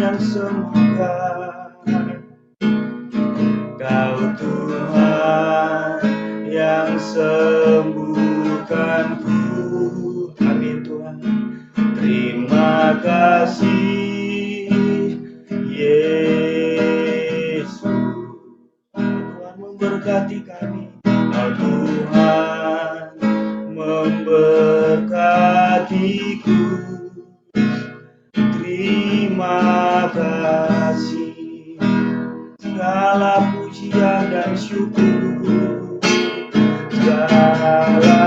yang sembuhkan, Kau Tuhan yang sembuhkanku. Amin Tuhan. Terima kasih Yesus. Tuhan memberkati kami. Tuhan memberkatiku. Terima kasih. Segala pujian dan syukur, segala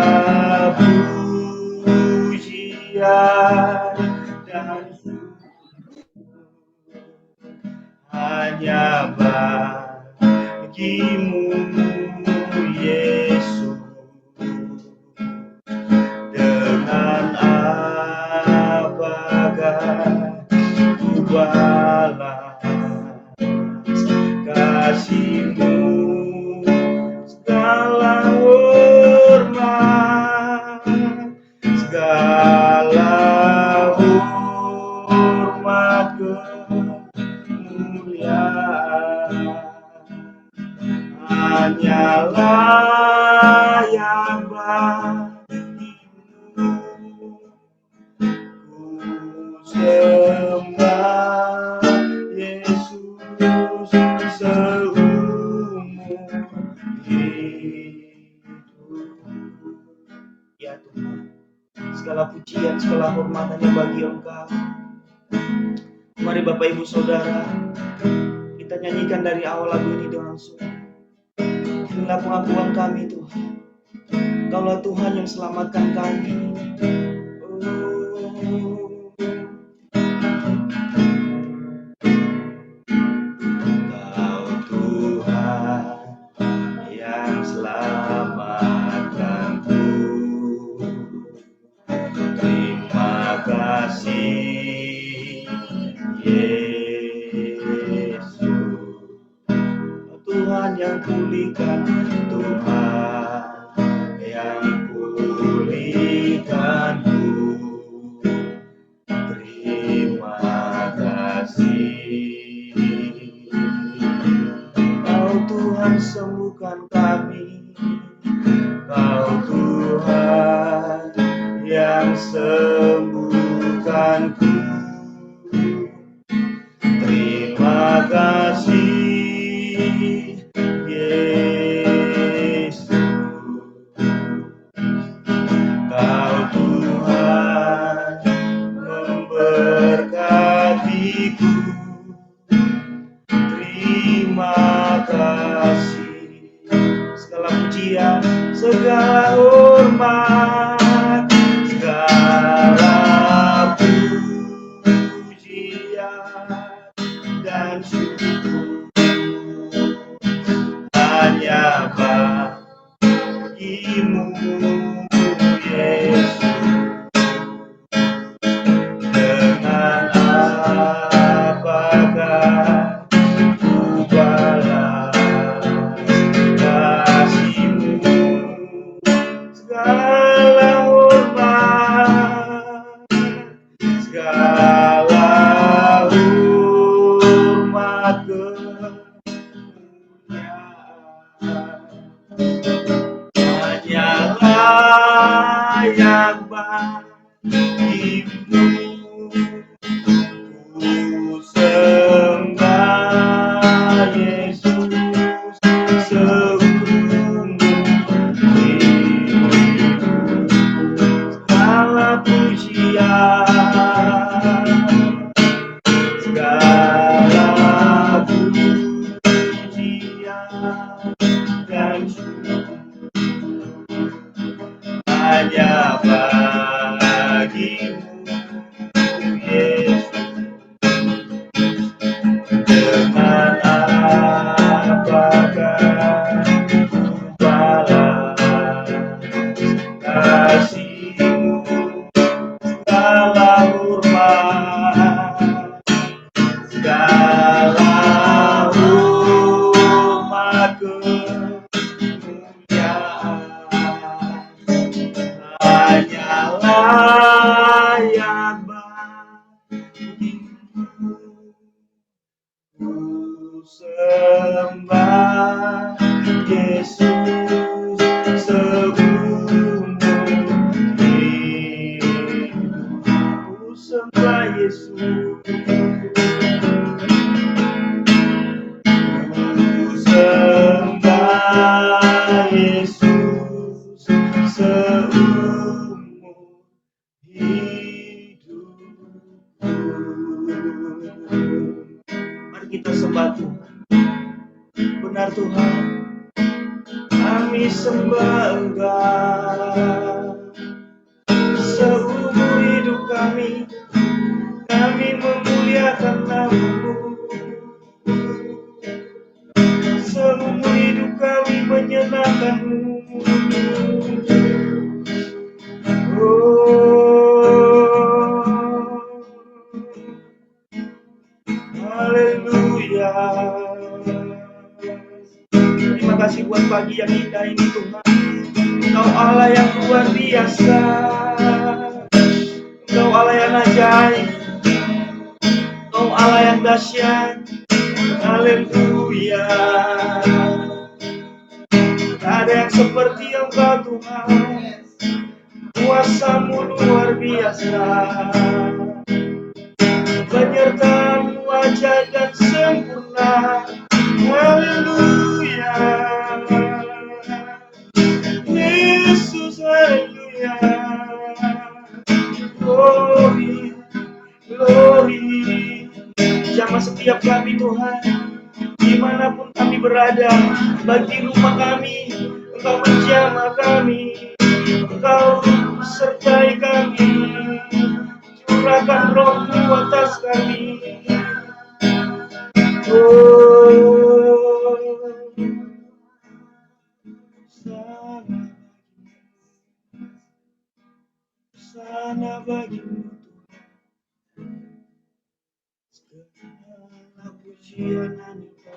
pujian dan syukur hanya bagimu Yesus. Dengan apakah ku balas kasih-Mu, segala hormat, segala hormat kemuliaan hanyalah yang bagimu. Ku sembah Yesus seumur hidup. Ya Tuhan, segala pujian, segala hormat hanya bagi Engkau. Mari Bapak Ibu Saudara, kita nyanyikan dari awal lagu ini dengan sungguh. Inilah pengakuan kami Tuhan, Kaulah Tuhan yang selamatkan kami. Kau Tuhan yang selamatkanku. Terima kasih Yesus. Tuhan yang pulihkan, Tuhan yang pulihkanku. Terima kasih. Kau Tuhan sembuhkan kami, Kau Tuhan yang sembuhkanku. Terima kasih Yesus. Kau Tuhan memberkatiku. Terima kasih. Segala pujian, segala hormat, segala pujian dan syukur hanya bagimu Yesus. Dengan apakah ku balas kasih-Mu, segala hormat, segala hormat kemuliaan hanyalah Yesus seumur hidup. Ku sembah Yesus, ku sembah Yesus seumur hidupku. Mari kita sembah Tuhan. Benar Tuhan, kami sembah Engkau. Seumur hidup kami memuliakan nama-Mu. Seumur hidup kami menyenangkan-Mu. Oh, haleluya. Terima kasih buat pagi yang indah ini Tuhan. Engkau Allah yang luar biasa. Engkau Allah yang ajaib. Engkau Allah yang dahsyat. Haleluya. Tak ada yang seperti Engkau Tuhan. Kuasa-Mu luar biasa. Penyertaan-Mu ajaib dan sempurna. Haleluya. Yesus, haleluya. Glory, glory. Jamah setiap kami Tuhan, dimanapun kami berada, bagi rumah kami, Engkau menjamah kami, Engkau sertai kami, curahkan Roh-Mu atas kami. Oh, sana bagimu segala pujian hanya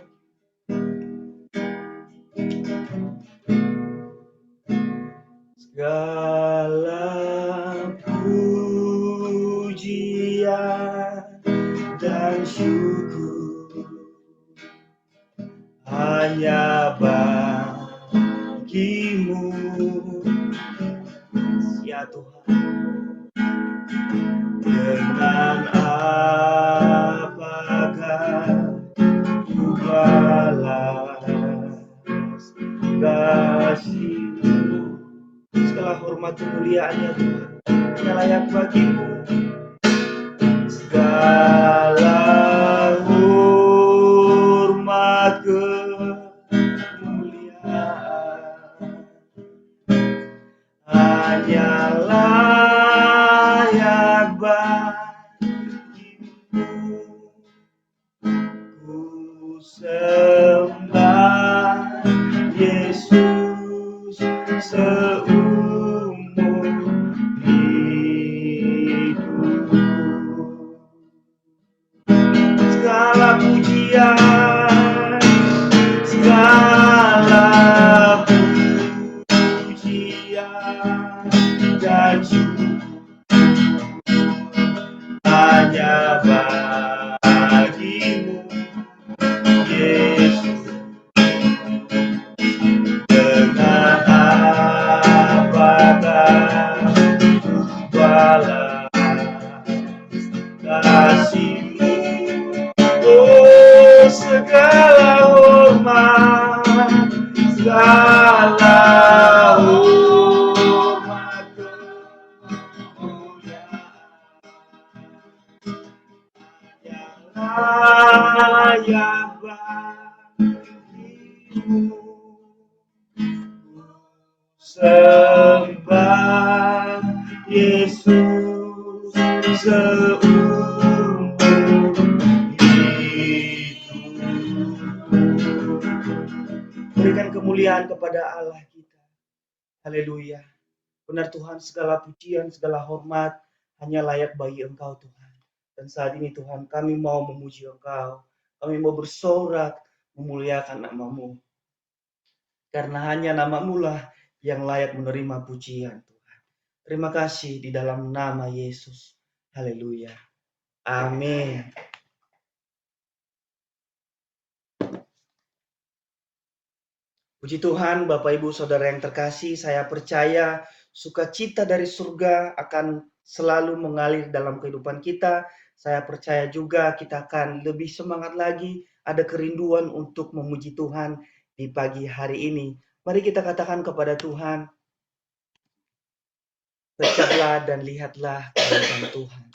segala pujian dan syukur hanya bagimu ya Tuhan. Dengan apakah ku balas kasih-Mu? Segala hormat kemuliaan-Nya Tuhan hanya layak bagi-Mu. Segala hormat kemuliaan hanya layak bagi-Mu. Ku sembah Yesus seumur hidupku. Segala pujian, segala pujian dan syukur hanya bagi-Mu, Yesus. Dengan apakah balas kasih-Mu? Oh, segala hormat, segala hormat kemuliaan layak bagi-Mu. Sembah Yesus seumur hidupku. Berikan kemuliaan kepada Allah kita. Haleluya. Benar Tuhan, segala pujian, segala hormat hanya layak bagi Engkau Tuhan. Dan saat ini Tuhan, kami mau memuji Engkau. Kami mau bersorak memuliakan nama-Mu. Karena hanya nama-Mu lah yang layak menerima pujian Tuhan. Terima kasih di dalam nama Yesus. Haleluya. Amin. Puji Tuhan, Bapak Ibu Saudara yang terkasih, saya percaya sukacita dari surga akan selalu mengalir dalam kehidupan kita. Saya percaya juga kita akan lebih semangat lagi, ada kerinduan untuk memuji Tuhan di pagi hari ini. Mari kita katakan kepada Tuhan, pecahlah dan lihatlah kebaikan Tuhan.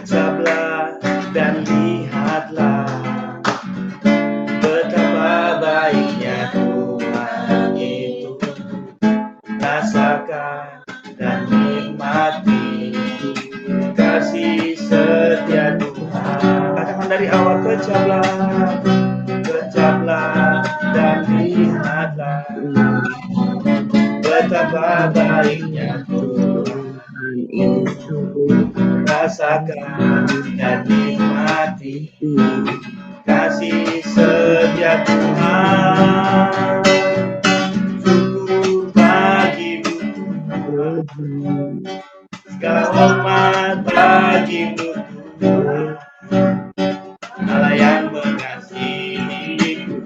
Pecahlah dan lihatlah betapa baiknya Tuhan itu. Rasakan dan nikmati kasih setia Tuhan. Katakan dari awal, pecahlah dan lihatlah betapa baiknya Tuhan itu. Rasakan dan nikmati kasih setia Tuhan. Syukur bagimu Tuhan, segala hormat bagimu Tuhan, Allah yang mengasihiku,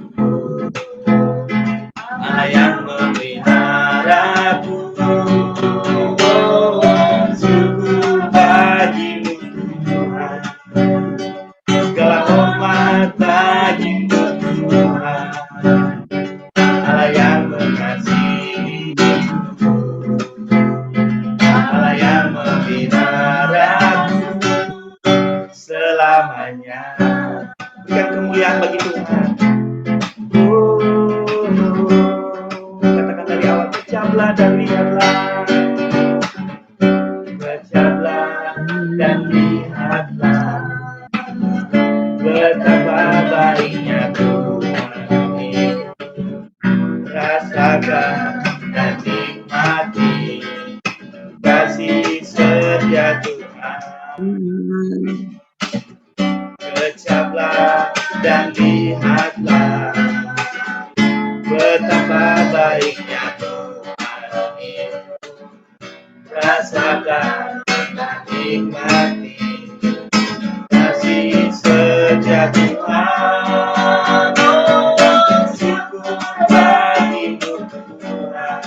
Allah yang memeliharaku. Syukur bagimu Tuhan, segala hormat bagimu Tuhan, Allah yang mengasihiku, Allah yang memeliharaku selamanya. Berikan kemuliaan bagi Tuhan. Katakan dari awal, pecahlah dan lihatlah. Pecahlah dan lihatlah betapa baiknya Tuhan itu. Rasakan dan nikmati kasih setia Tuhan. Pecahlah dan lihatlah betapa baiknya Tuhan itu. Rasakan dan nikmati kasih setia Tuhan. Syukur bagimu Tuhan,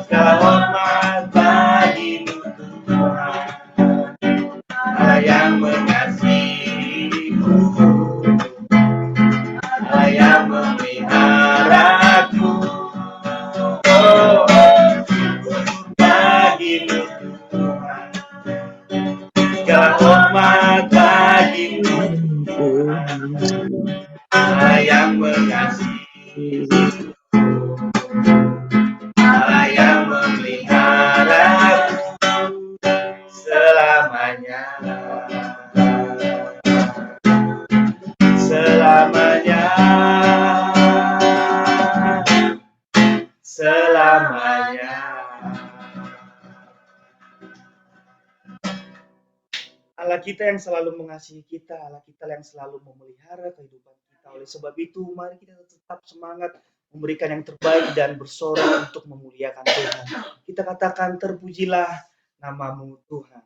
segala hormat bagimu Tuhan, Allah yang mengasihiku, Allah yang memeliharaku. Syukur bagimu Tuhan, segala hormat bagimu Tuhan, Allah yang mengasihiku, Allah yang memeliharaku selamanya. Selamanya, selamanya. Allah kita yang selalu mengasihi kita, Allah kita yang selalu memelihara kehidupan kita. Oleh sebab itu, mari kita tetap semangat memberikan yang terbaik dan bersorak untuk memuliakan Tuhan. Kita katakan, terpujilah namamu Tuhan.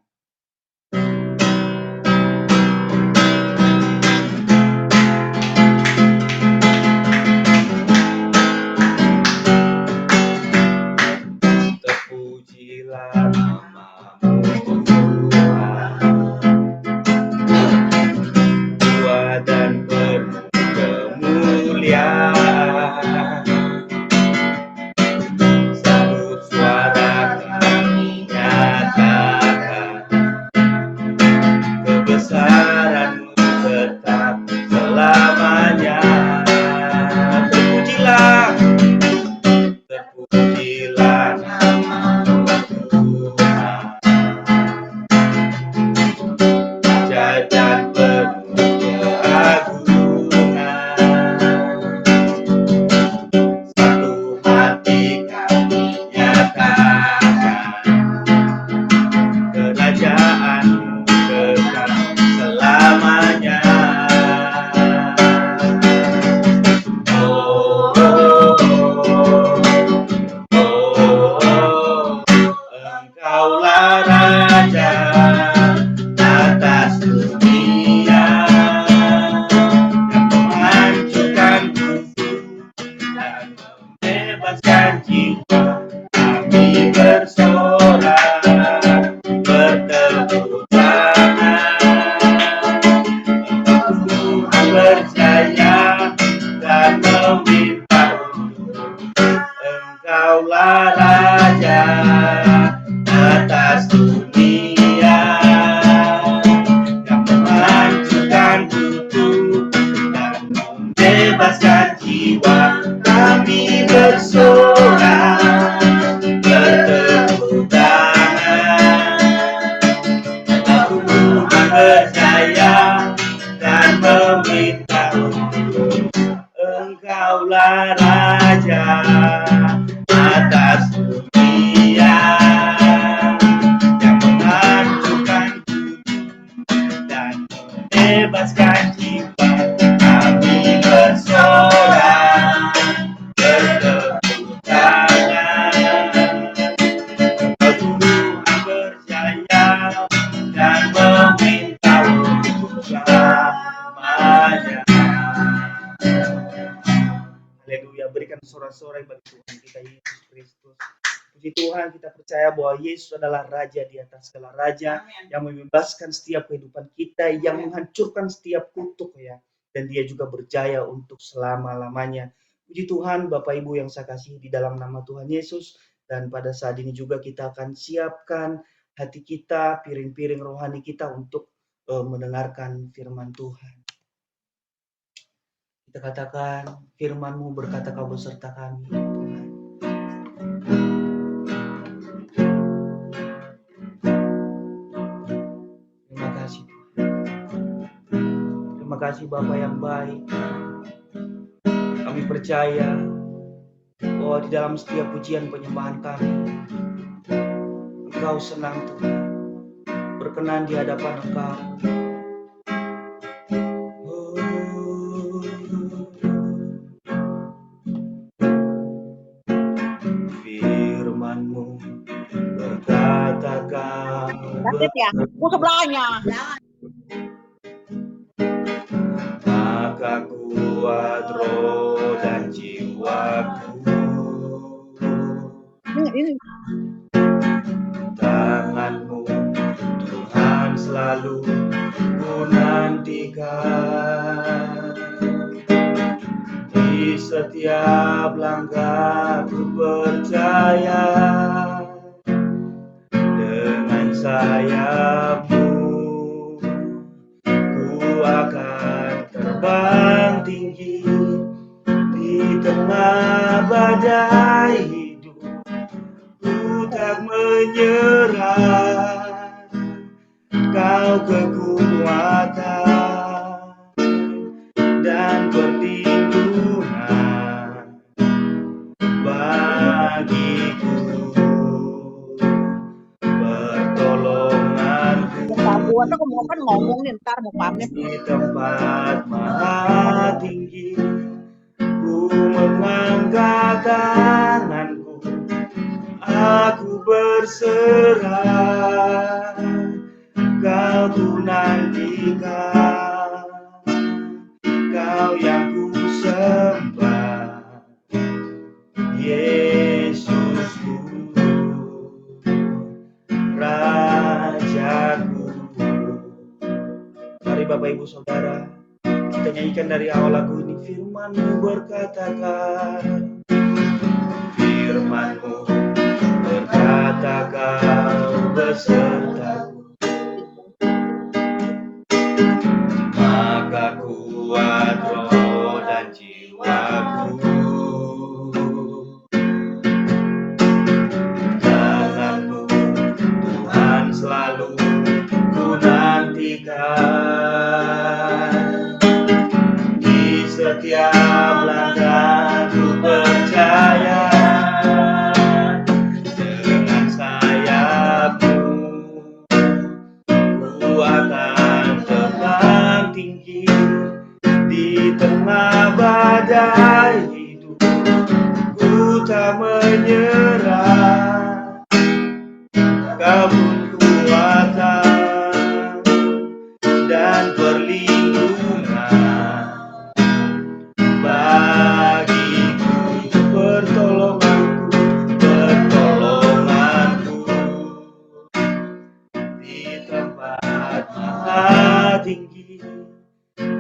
Terpujilah namamu Tuhan, kuat dan penuh kemuliaan. Sambut suara kami nyatakan, berjaya dan meminta Engkaulah Raja atas dunia yang menghancurkan kutuk dan membebaskan jiwa. Kami bersorak bertepuk tangan, aku berjaya dan meminta Engkaulah Raja atas dunia yang menghancurkan dan membebaskan jiwa. Kami bersorak bertepuk tangan, Tuhan berjaya dan meminta untuk selamanya. Haleluya, berikan sorak-sorai bagi Tuhan kita Yesus Kristus. Puji Tuhan, kita percaya bahwa Yesus adalah Raja di atas segala Raja. Amen. Yang membebaskan setiap kehidupan kita, yang menghancurkan setiap kutuk ya. Dan dia juga berjaya untuk selama-lamanya. Puji Tuhan, Bapak Ibu yang saya kasihi di dalam nama Tuhan Yesus. Dan pada saat ini juga kita akan siapkan hati kita, piring-piring rohani kita untuk mendengarkan firman Tuhan. Kita katakan, firman-Mu berkata kau beserta kami, Tuhan. Terima kasih Tuhan. Terima kasih Bapa yang baik. Kami percaya bahwa di dalam setiap pujian penyembahan kami, Engkau senang Tuhan, berkenan di hadapan Engkau. Firman-Mu berkata kau sebelahnya. Maka kuat roh dan jiwaku. Tangan-Mu Tuhan selalu ku nantikan. Di setiap langkah ku percaya dengan sayap-Mu ku akan terbang tinggi di tengah badai hidup. Ku tak menyerah, Kau kekuatan dan perlindungan bagiku, pertolonganku Aku mau kan ngomong nih, ntar mau pamit. Di tempat maha tinggi ku mengangkat tanganku, aku berserah, Kau ku nantikan, Kau yang ku sembah, Yesusku, Rajaku. Mari Bapak Ibu Saudara, kita nyanyikan dari awal lagu ini. Firman-Mu berkatakan, Firman-Mu berkata Kau besertaku, maka kuat roh dan jiwaku. Tangan-Mu Tuhan selalu ku nantikan. Di setiap langkah ku percaya dengan sayap-Mu ku akan terbang tinggi di tengah badai hidup. Ku tak menyerah, Kau pun kuatan dan perlindungan bagiku, pertolonganku di tempat maha tinggi.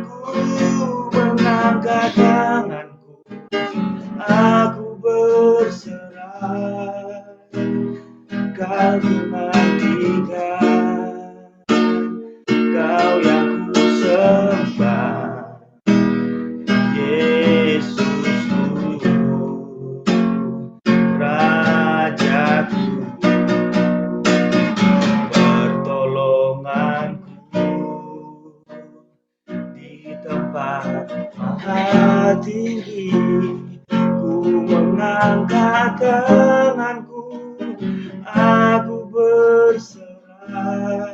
Ku tinggi, ku mengangkat tanganku, aku berserah.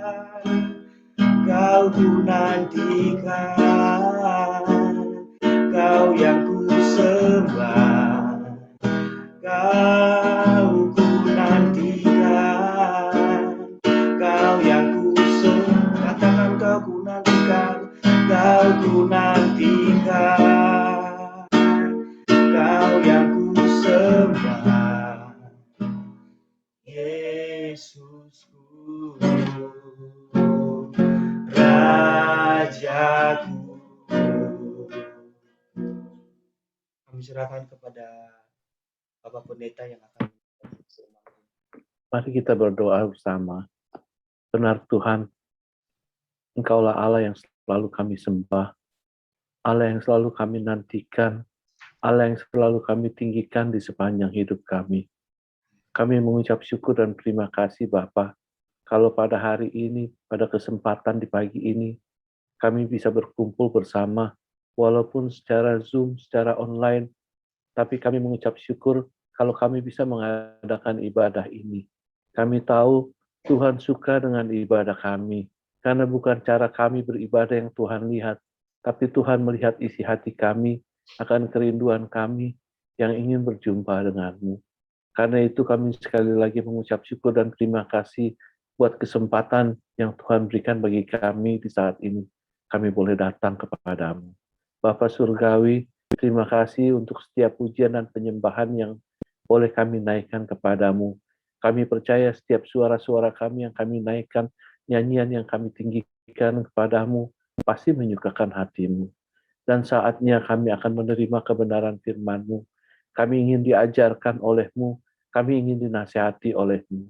Kau ku nantikan, Kau yang ku sembah. Kau ku nantikan, Kau yang ku sembah. Katakan Kau ku nantikan, Kau ku nantikan, Kau yang ku sembah, Yesusku, Rajaku. Kami serahkan kepada Bapak Pendeta yang akan berfirman. Mari kita berdoa bersama. Benar Tuhan, Engkaulah Allah yang selalu kami sembah, Allah yang selalu kami nantikan, Allah yang selalu kami tinggikan di sepanjang hidup kami. Kami mengucap syukur dan terima kasih Bapa, kalau pada hari ini, pada kesempatan di pagi ini, kami bisa berkumpul bersama, walaupun secara Zoom, secara online, tapi kami mengucap syukur kalau kami bisa mengadakan ibadah ini. Kami tahu Tuhan suka dengan ibadah kami, karena bukan cara kami beribadah yang Tuhan lihat, tapi Tuhan melihat isi hati kami akan kerinduan kami yang ingin berjumpa denganmu. Karena itu kami sekali lagi mengucap syukur dan terima kasih buat kesempatan yang Tuhan berikan bagi kami di saat ini. Kami boleh datang kepadamu. Bapa Surgawi, terima kasih untuk setiap pujian dan penyembahan yang boleh kami naikkan kepadamu. Kami percaya setiap suara-suara kami yang kami naikkan, nyanyian yang kami tinggikan kepadamu, pasti menyukakan hatimu. Dan saatnya kami akan menerima kebenaran firman-Mu. Kami ingin diajarkan oleh-Mu, kami ingin dinasihati oleh-Mu.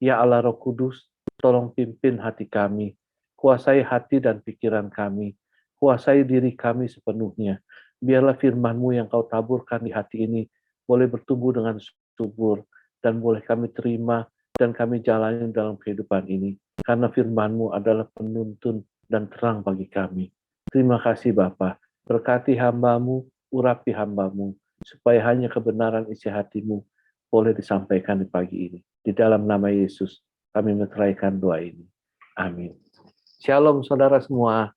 Ya Allah Roh Kudus, tolong pimpin hati kami, kuasai hati dan pikiran kami, kuasai diri kami sepenuhnya. Biarlah firman-Mu yang Kau taburkan di hati ini boleh bertumbuh dengan subur dan boleh kami terima dan kami jalani dalam kehidupan ini. Karena firman-Mu adalah penuntun dan terang bagi kami. Terima kasih Bapa. Berkati hamba-Mu, urapi hamba-Mu, supaya hanya kebenaran isi hati-Mu boleh disampaikan di pagi ini. Di dalam nama Yesus, kami meteraikan doa ini. Amin. Shalom saudara semua.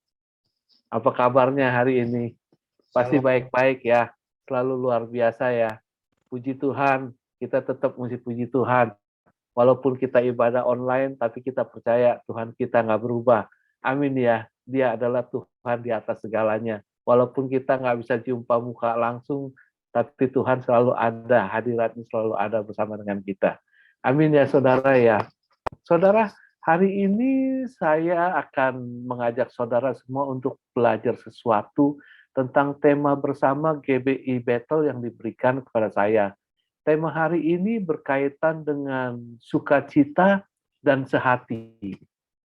Apa kabarnya hari ini? Pasti baik-baik ya. Selalu luar biasa ya. Puji Tuhan, kita tetap mesti puji Tuhan. Walaupun kita ibadah online, tapi kita percaya Tuhan kita nggak berubah. Amin ya. Dia adalah Tuhan di atas segalanya. Walaupun kita nggak bisa jumpa muka langsung, tapi Tuhan selalu ada, hadiratnya selalu ada bersama dengan kita. Amin ya saudara ya. Saudara, hari ini saya akan mengajak saudara semua untuk belajar sesuatu tentang tema bersama GBI Battle yang diberikan kepada saya. Tema hari ini berkaitan dengan sukacita dan sehati.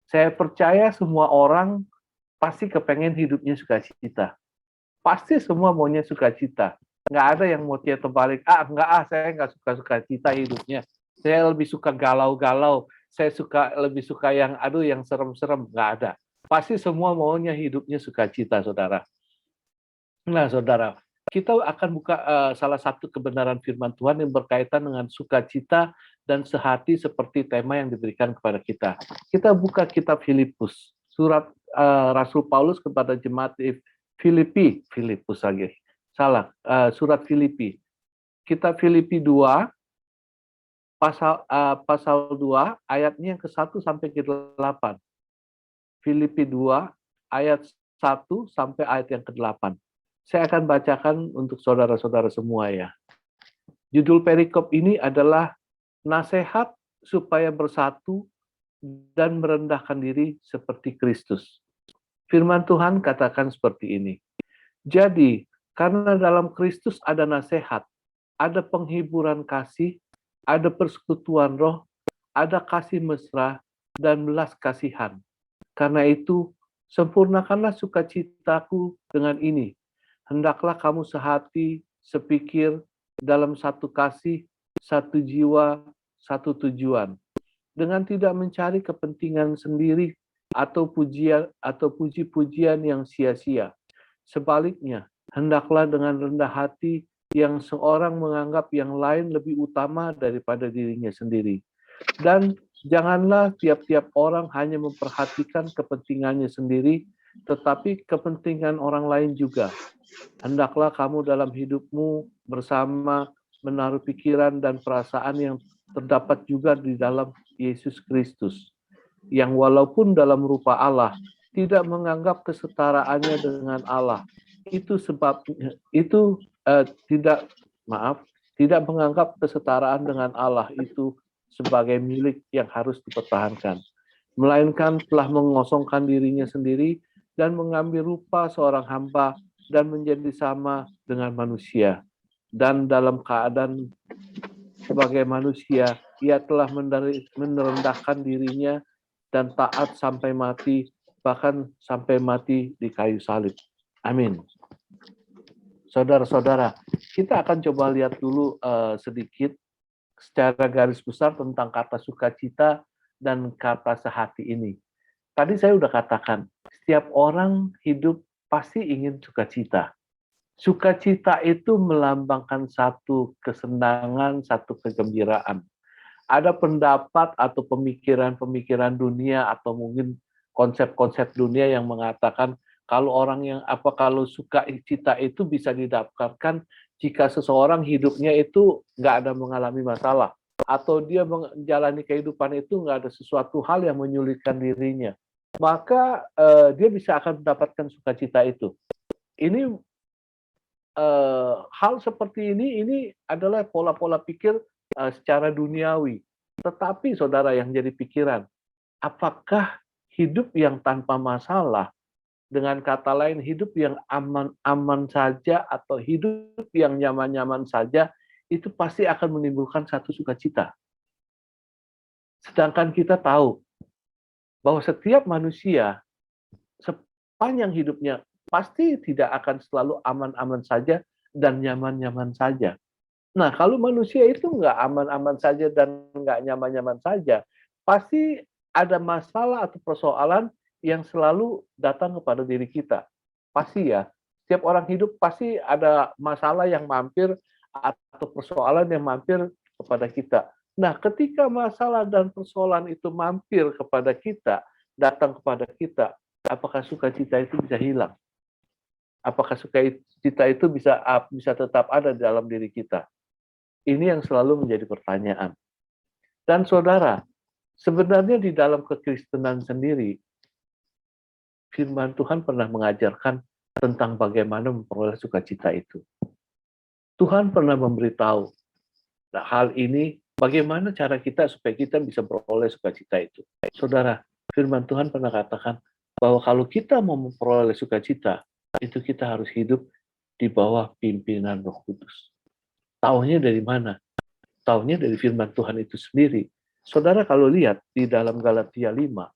Saya percaya semua orang pasti kepengen hidupnya sukacita. Pasti semua maunya sukacita. Nggak ada yang mau dia terbalik. Saya nggak suka sukacita hidupnya. Saya lebih suka galau-galau. Saya lebih suka yang serem-serem. Nggak ada. Pasti semua maunya hidupnya sukacita, saudara. Nah, saudara, kita akan buka salah satu kebenaran firman Tuhan yang berkaitan dengan sukacita dan sehati seperti tema yang diberikan kepada kita. Kita buka kitab Filipus, surat Rasul Paulus kepada jemaat surat Filipi. Kitab Filipi 2, pasal 2, ayatnya yang ke-1 sampai ke-8. Filipi 2, ayat 1 sampai ayat yang ke-8. Saya akan bacakan untuk saudara-saudara semua ya. Judul perikop ini adalah nasihat supaya bersatu dan merendahkan diri seperti Kristus. Firman Tuhan katakan seperti ini. Jadi, karena dalam Kristus ada nasihat, ada penghiburan kasih, ada persekutuan roh, ada kasih mesra, dan belas kasihan. Karena itu, sempurnakanlah sukacitaku dengan ini. Hendaklah kamu sehati, sepikir, dalam satu kasih, satu jiwa, satu tujuan. Dengan tidak mencari kepentingan sendiri atau puji-pujian yang sia-sia. Sebaliknya, Hendaklah dengan rendah hati yang seorang menganggap yang lain lebih utama daripada dirinya sendiri. Dan janganlah tiap-tiap orang hanya memperhatikan kepentingannya sendiri, tetapi kepentingan orang lain juga. Hendaklah kamu dalam hidupmu bersama menaruh pikiran dan perasaan yang terdapat juga di dalam Yesus Kristus, yang walaupun dalam rupa Allah, tidak menganggap kesetaraannya dengan Allah. Tidak menganggap kesetaraan dengan Allah itu sebagai milik yang harus dipertahankan, melainkan telah mengosongkan dirinya sendiri dan mengambil rupa seorang hamba dan menjadi sama dengan manusia. Dan dalam keadaan sebagai manusia, ia telah merendahkan dirinya dan taat sampai mati, bahkan sampai mati di kayu salib. Amin. Saudara-saudara, kita akan coba lihat dulu sedikit secara garis besar tentang kata sukacita dan kata sehati ini. Tadi saya sudah katakan, setiap orang hidup pasti ingin sukacita. Sukacita itu melambangkan satu kesenangan, satu kegembiraan. Ada pendapat atau pemikiran-pemikiran dunia atau mungkin konsep-konsep dunia yang mengatakan kalau sukacita itu bisa didapatkan jika seseorang hidupnya itu nggak ada mengalami masalah atau dia menjalani kehidupan itu nggak ada sesuatu hal yang menyulitkan dirinya, maka dia bisa akan mendapatkan sukacita itu. Ini hal seperti ini adalah pola-pola pikir secara duniawi. Tetapi saudara yang jadi pikiran, apakah hidup yang tanpa masalah, dengan kata lain hidup yang aman-aman saja atau hidup yang nyaman-nyaman saja, itu pasti akan menimbulkan satu sukacita. Sedangkan kita tahu bahwa setiap manusia sepanjang hidupnya pasti tidak akan selalu aman-aman saja dan nyaman-nyaman saja. Nah, kalau manusia itu nggak aman-aman saja dan nggak nyaman-nyaman saja, pasti ada masalah atau persoalan yang selalu datang kepada diri kita. Pasti ya, setiap orang hidup pasti ada masalah yang mampir atau persoalan yang mampir kepada kita. Nah, ketika masalah dan persoalan itu mampir kepada kita, datang kepada kita, apakah sukacita itu bisa hilang? Apakah sukacita itu bisa tetap ada di dalam diri kita? Ini yang selalu menjadi pertanyaan. Dan saudara, sebenarnya di dalam kekristenan sendiri, firman Tuhan pernah mengajarkan tentang bagaimana memperoleh sukacita itu. Tuhan pernah memberitahu hal ini, bagaimana cara kita supaya kita bisa memperoleh sukacita itu. Saudara, firman Tuhan pernah katakan bahwa kalau kita mau memperoleh sukacita, itu kita harus hidup di bawah pimpinan Roh Kudus. Taunya dari mana? Taunya dari firman Tuhan itu sendiri. Saudara kalau lihat di dalam Galatia 5,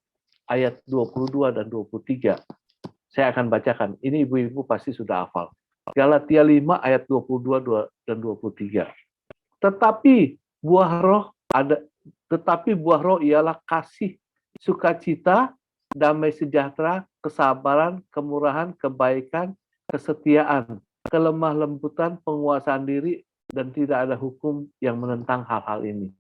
ayat 22 dan 23, saya akan bacakan. Ini ibu-ibu pasti sudah hafal. Galatia 5 ayat 22 dan 23. Tetapi buah roh ialah kasih, sukacita, damai sejahtera, kesabaran, kemurahan, kebaikan, kesetiaan, kelemah lembutan, penguasaan diri, dan tidak ada hukum yang menentang hal-hal ini.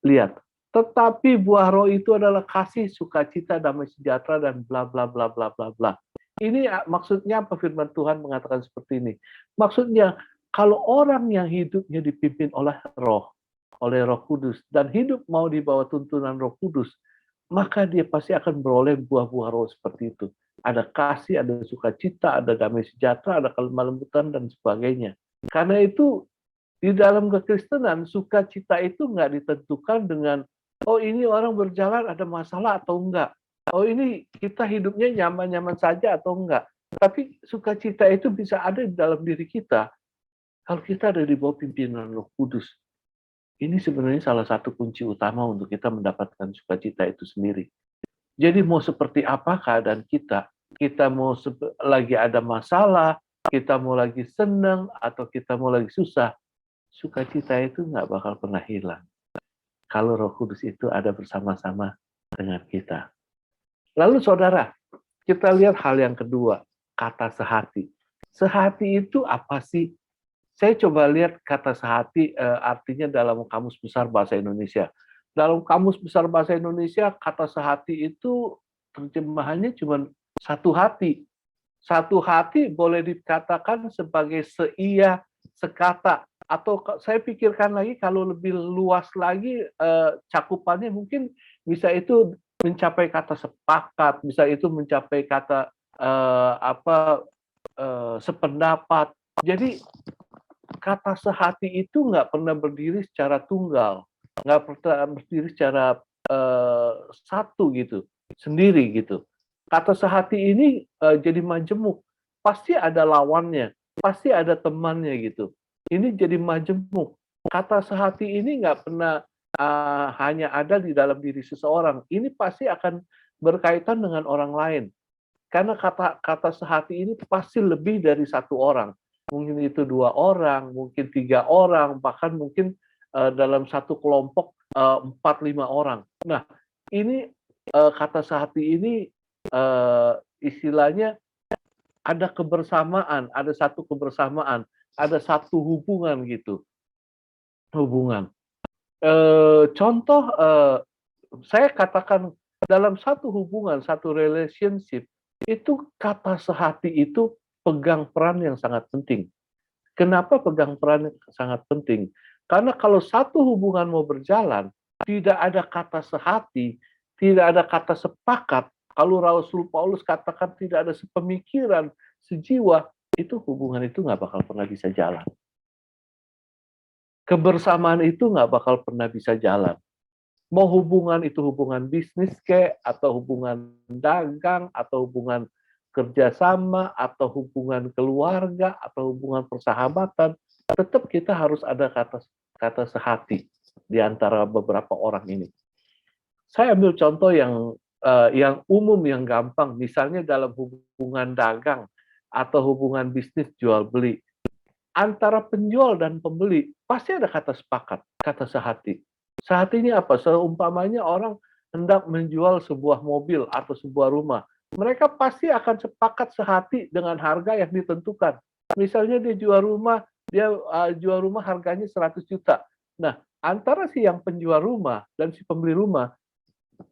Lihat, tetapi buah roh itu adalah kasih, sukacita, damai sejahtera, dan bla bla bla bla bla bla. Ini maksudnya apa firman Tuhan mengatakan seperti ini? Maksudnya kalau orang yang hidupnya dipimpin oleh Roh Kudus dan hidup mau di bawah tuntunan Roh Kudus, maka dia pasti akan beroleh buah-buah roh seperti itu. Ada kasih, ada sukacita, ada damai sejahtera, ada kelemah lembutan dan sebagainya. Karena itu di dalam kekristenan, sukacita itu nggak ditentukan dengan, oh ini orang berjalan ada masalah atau enggak. Oh ini kita hidupnya nyaman-nyaman saja atau enggak. Tapi sukacita itu bisa ada di dalam diri kita. Kalau kita ada di bawah pimpinan Roh Kudus. Ini sebenarnya salah satu kunci utama untuk kita mendapatkan sukacita itu sendiri. Jadi mau seperti apa keadaan kita? Kita mau lagi ada masalah, kita mau lagi senang, atau kita mau lagi susah, sukacita itu nggak bakal pernah hilang. Kalau Roh Kudus itu ada bersama-sama dengan kita. Lalu saudara, kita lihat hal yang kedua, kata sehati. Sehati itu apa sih? Saya coba lihat kata sehati artinya dalam Kamus Besar Bahasa Indonesia. Dalam Kamus Besar Bahasa Indonesia, kata sehati itu terjemahannya cuma satu hati. Satu hati boleh dikatakan sebagai seia, sekata. Atau saya pikirkan lagi kalau lebih luas lagi cakupannya mungkin bisa itu mencapai kata sepakat, bisa itu mencapai kata sependapat. Jadi kata sehati itu nggak pernah berdiri secara tunggal, nggak pernah berdiri secara satu gitu, sendiri gitu. Kata sehati ini jadi majemuk, pasti ada lawannya, pasti ada temannya gitu. Ini jadi majemuk. Kata sehati ini nggak pernah hanya ada di dalam diri seseorang. Ini pasti akan berkaitan dengan orang lain. Karena kata sehati ini pasti lebih dari satu orang. Mungkin itu 2 orang, mungkin 3 orang, bahkan mungkin dalam satu kelompok 4-5 orang. Nah, ini kata sehati ini istilahnya ada kebersamaan, ada satu kebersamaan, ada satu hubungan gitu, hubungan. Contoh saya katakan dalam satu hubungan, satu relationship, itu kata sehati itu pegang peran yang sangat penting. Kenapa pegang peran yang sangat penting? Karena kalau satu hubungan mau berjalan, tidak ada kata sehati, tidak ada kata sepakat, kalau Rasul Paulus katakan tidak ada sepemikiran, sejiwa, itu hubungan itu nggak bakal pernah bisa jalan. Kebersamaan itu nggak bakal pernah bisa jalan. Mau hubungan itu hubungan bisnis atau hubungan dagang, atau hubungan kerjasama, atau hubungan keluarga, atau hubungan persahabatan, tetap kita harus ada kata sehati di antara beberapa orang ini. Saya ambil contoh yang umum, yang gampang, misalnya dalam hubungan dagang atau hubungan bisnis jual beli. Antara penjual dan pembeli pasti ada kata sepakat, kata sehati. Sehati ini apa? Seumpamanya orang hendak menjual sebuah mobil atau sebuah rumah. Mereka pasti akan sepakat sehati dengan harga yang ditentukan. Misalnya dia jual rumah harganya 100 juta. Nah, antara si yang penjual rumah dan si pembeli rumah,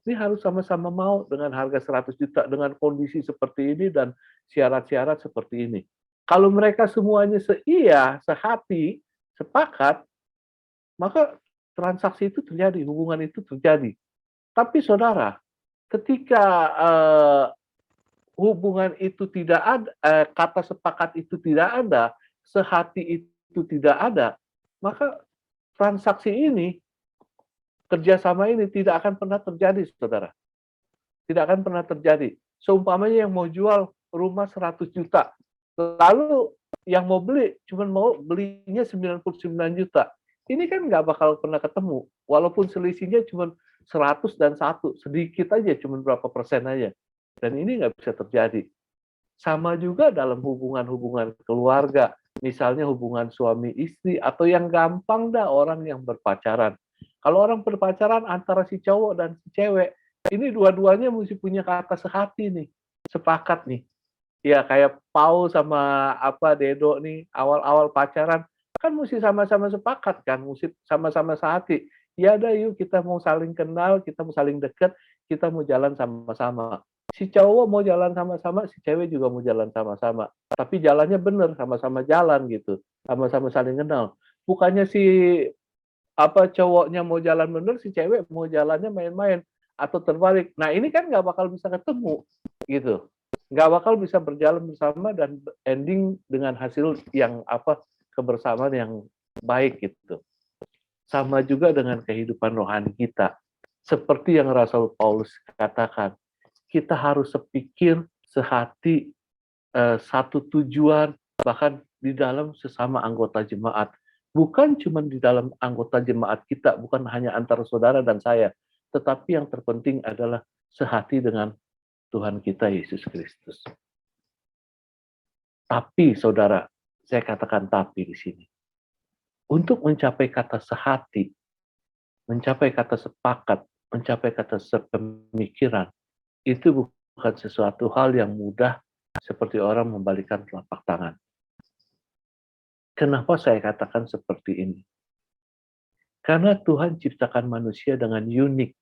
ini harus sama-sama mau dengan harga 100 juta, dengan kondisi seperti ini dan syarat-syarat seperti ini. Kalau mereka semuanya sehati, sepakat, maka transaksi itu terjadi, hubungan itu terjadi. Tapi saudara, ketika hubungan itu tidak ada, kata sepakat itu tidak ada, sehati itu tidak ada, maka transaksi ini, kerjasama ini tidak akan pernah terjadi, saudara. Tidak akan pernah terjadi. Seumpamanya yang mau jual rumah 100 juta, lalu yang mau beli cuma mau belinya 99 juta. Ini kan nggak bakal pernah ketemu. Walaupun selisihnya cuma 100 dan 1, sedikit aja, cuma berapa persen aja. Dan ini nggak bisa terjadi. Sama juga dalam hubungan-hubungan keluarga. Misalnya hubungan suami istri, atau yang gampang orang yang berpacaran. Kalau orang berpacaran antara si cowok dan si cewek, ini dua-duanya mesti punya kata sehati nih, sepakat nih. Ya kayak Paul sama Dedo nih, awal-awal pacaran kan mesti sama-sama sepakat kan, mesti sama-sama sehati. Ya udah yuk kita mau saling kenal, kita mau saling dekat, kita mau jalan sama-sama. Si cowok mau jalan sama-sama, si cewek juga mau jalan sama-sama. Tapi jalannya bener, sama-sama jalan gitu, sama-sama saling kenal. Bukannya si cowoknya mau jalan bener, si cewek mau jalannya main-main atau terbalik. Nah ini kan nggak bakal bisa ketemu gitu, nggak bakal bisa berjalan bersama dan ending dengan hasil yang kebersamaan yang baik gitu. Sama juga dengan kehidupan rohani kita, seperti yang Rasul Paulus katakan, kita harus sepikir, sehati, satu tujuan, bahkan di dalam sesama anggota jemaat. Bukan cuma di dalam anggota jemaat kita, bukan hanya antara saudara dan saya, tetapi yang terpenting adalah sehati dengan Tuhan kita Yesus Kristus. Tapi saudara, saya katakan tapi di sini. Untuk mencapai kata sehati, mencapai kata sepakat, mencapai kata sepemikiran, itu bukan sesuatu hal yang mudah seperti orang membalikkan telapak tangan. Kenapa saya katakan seperti ini? Karena Tuhan ciptakan manusia dengan unik.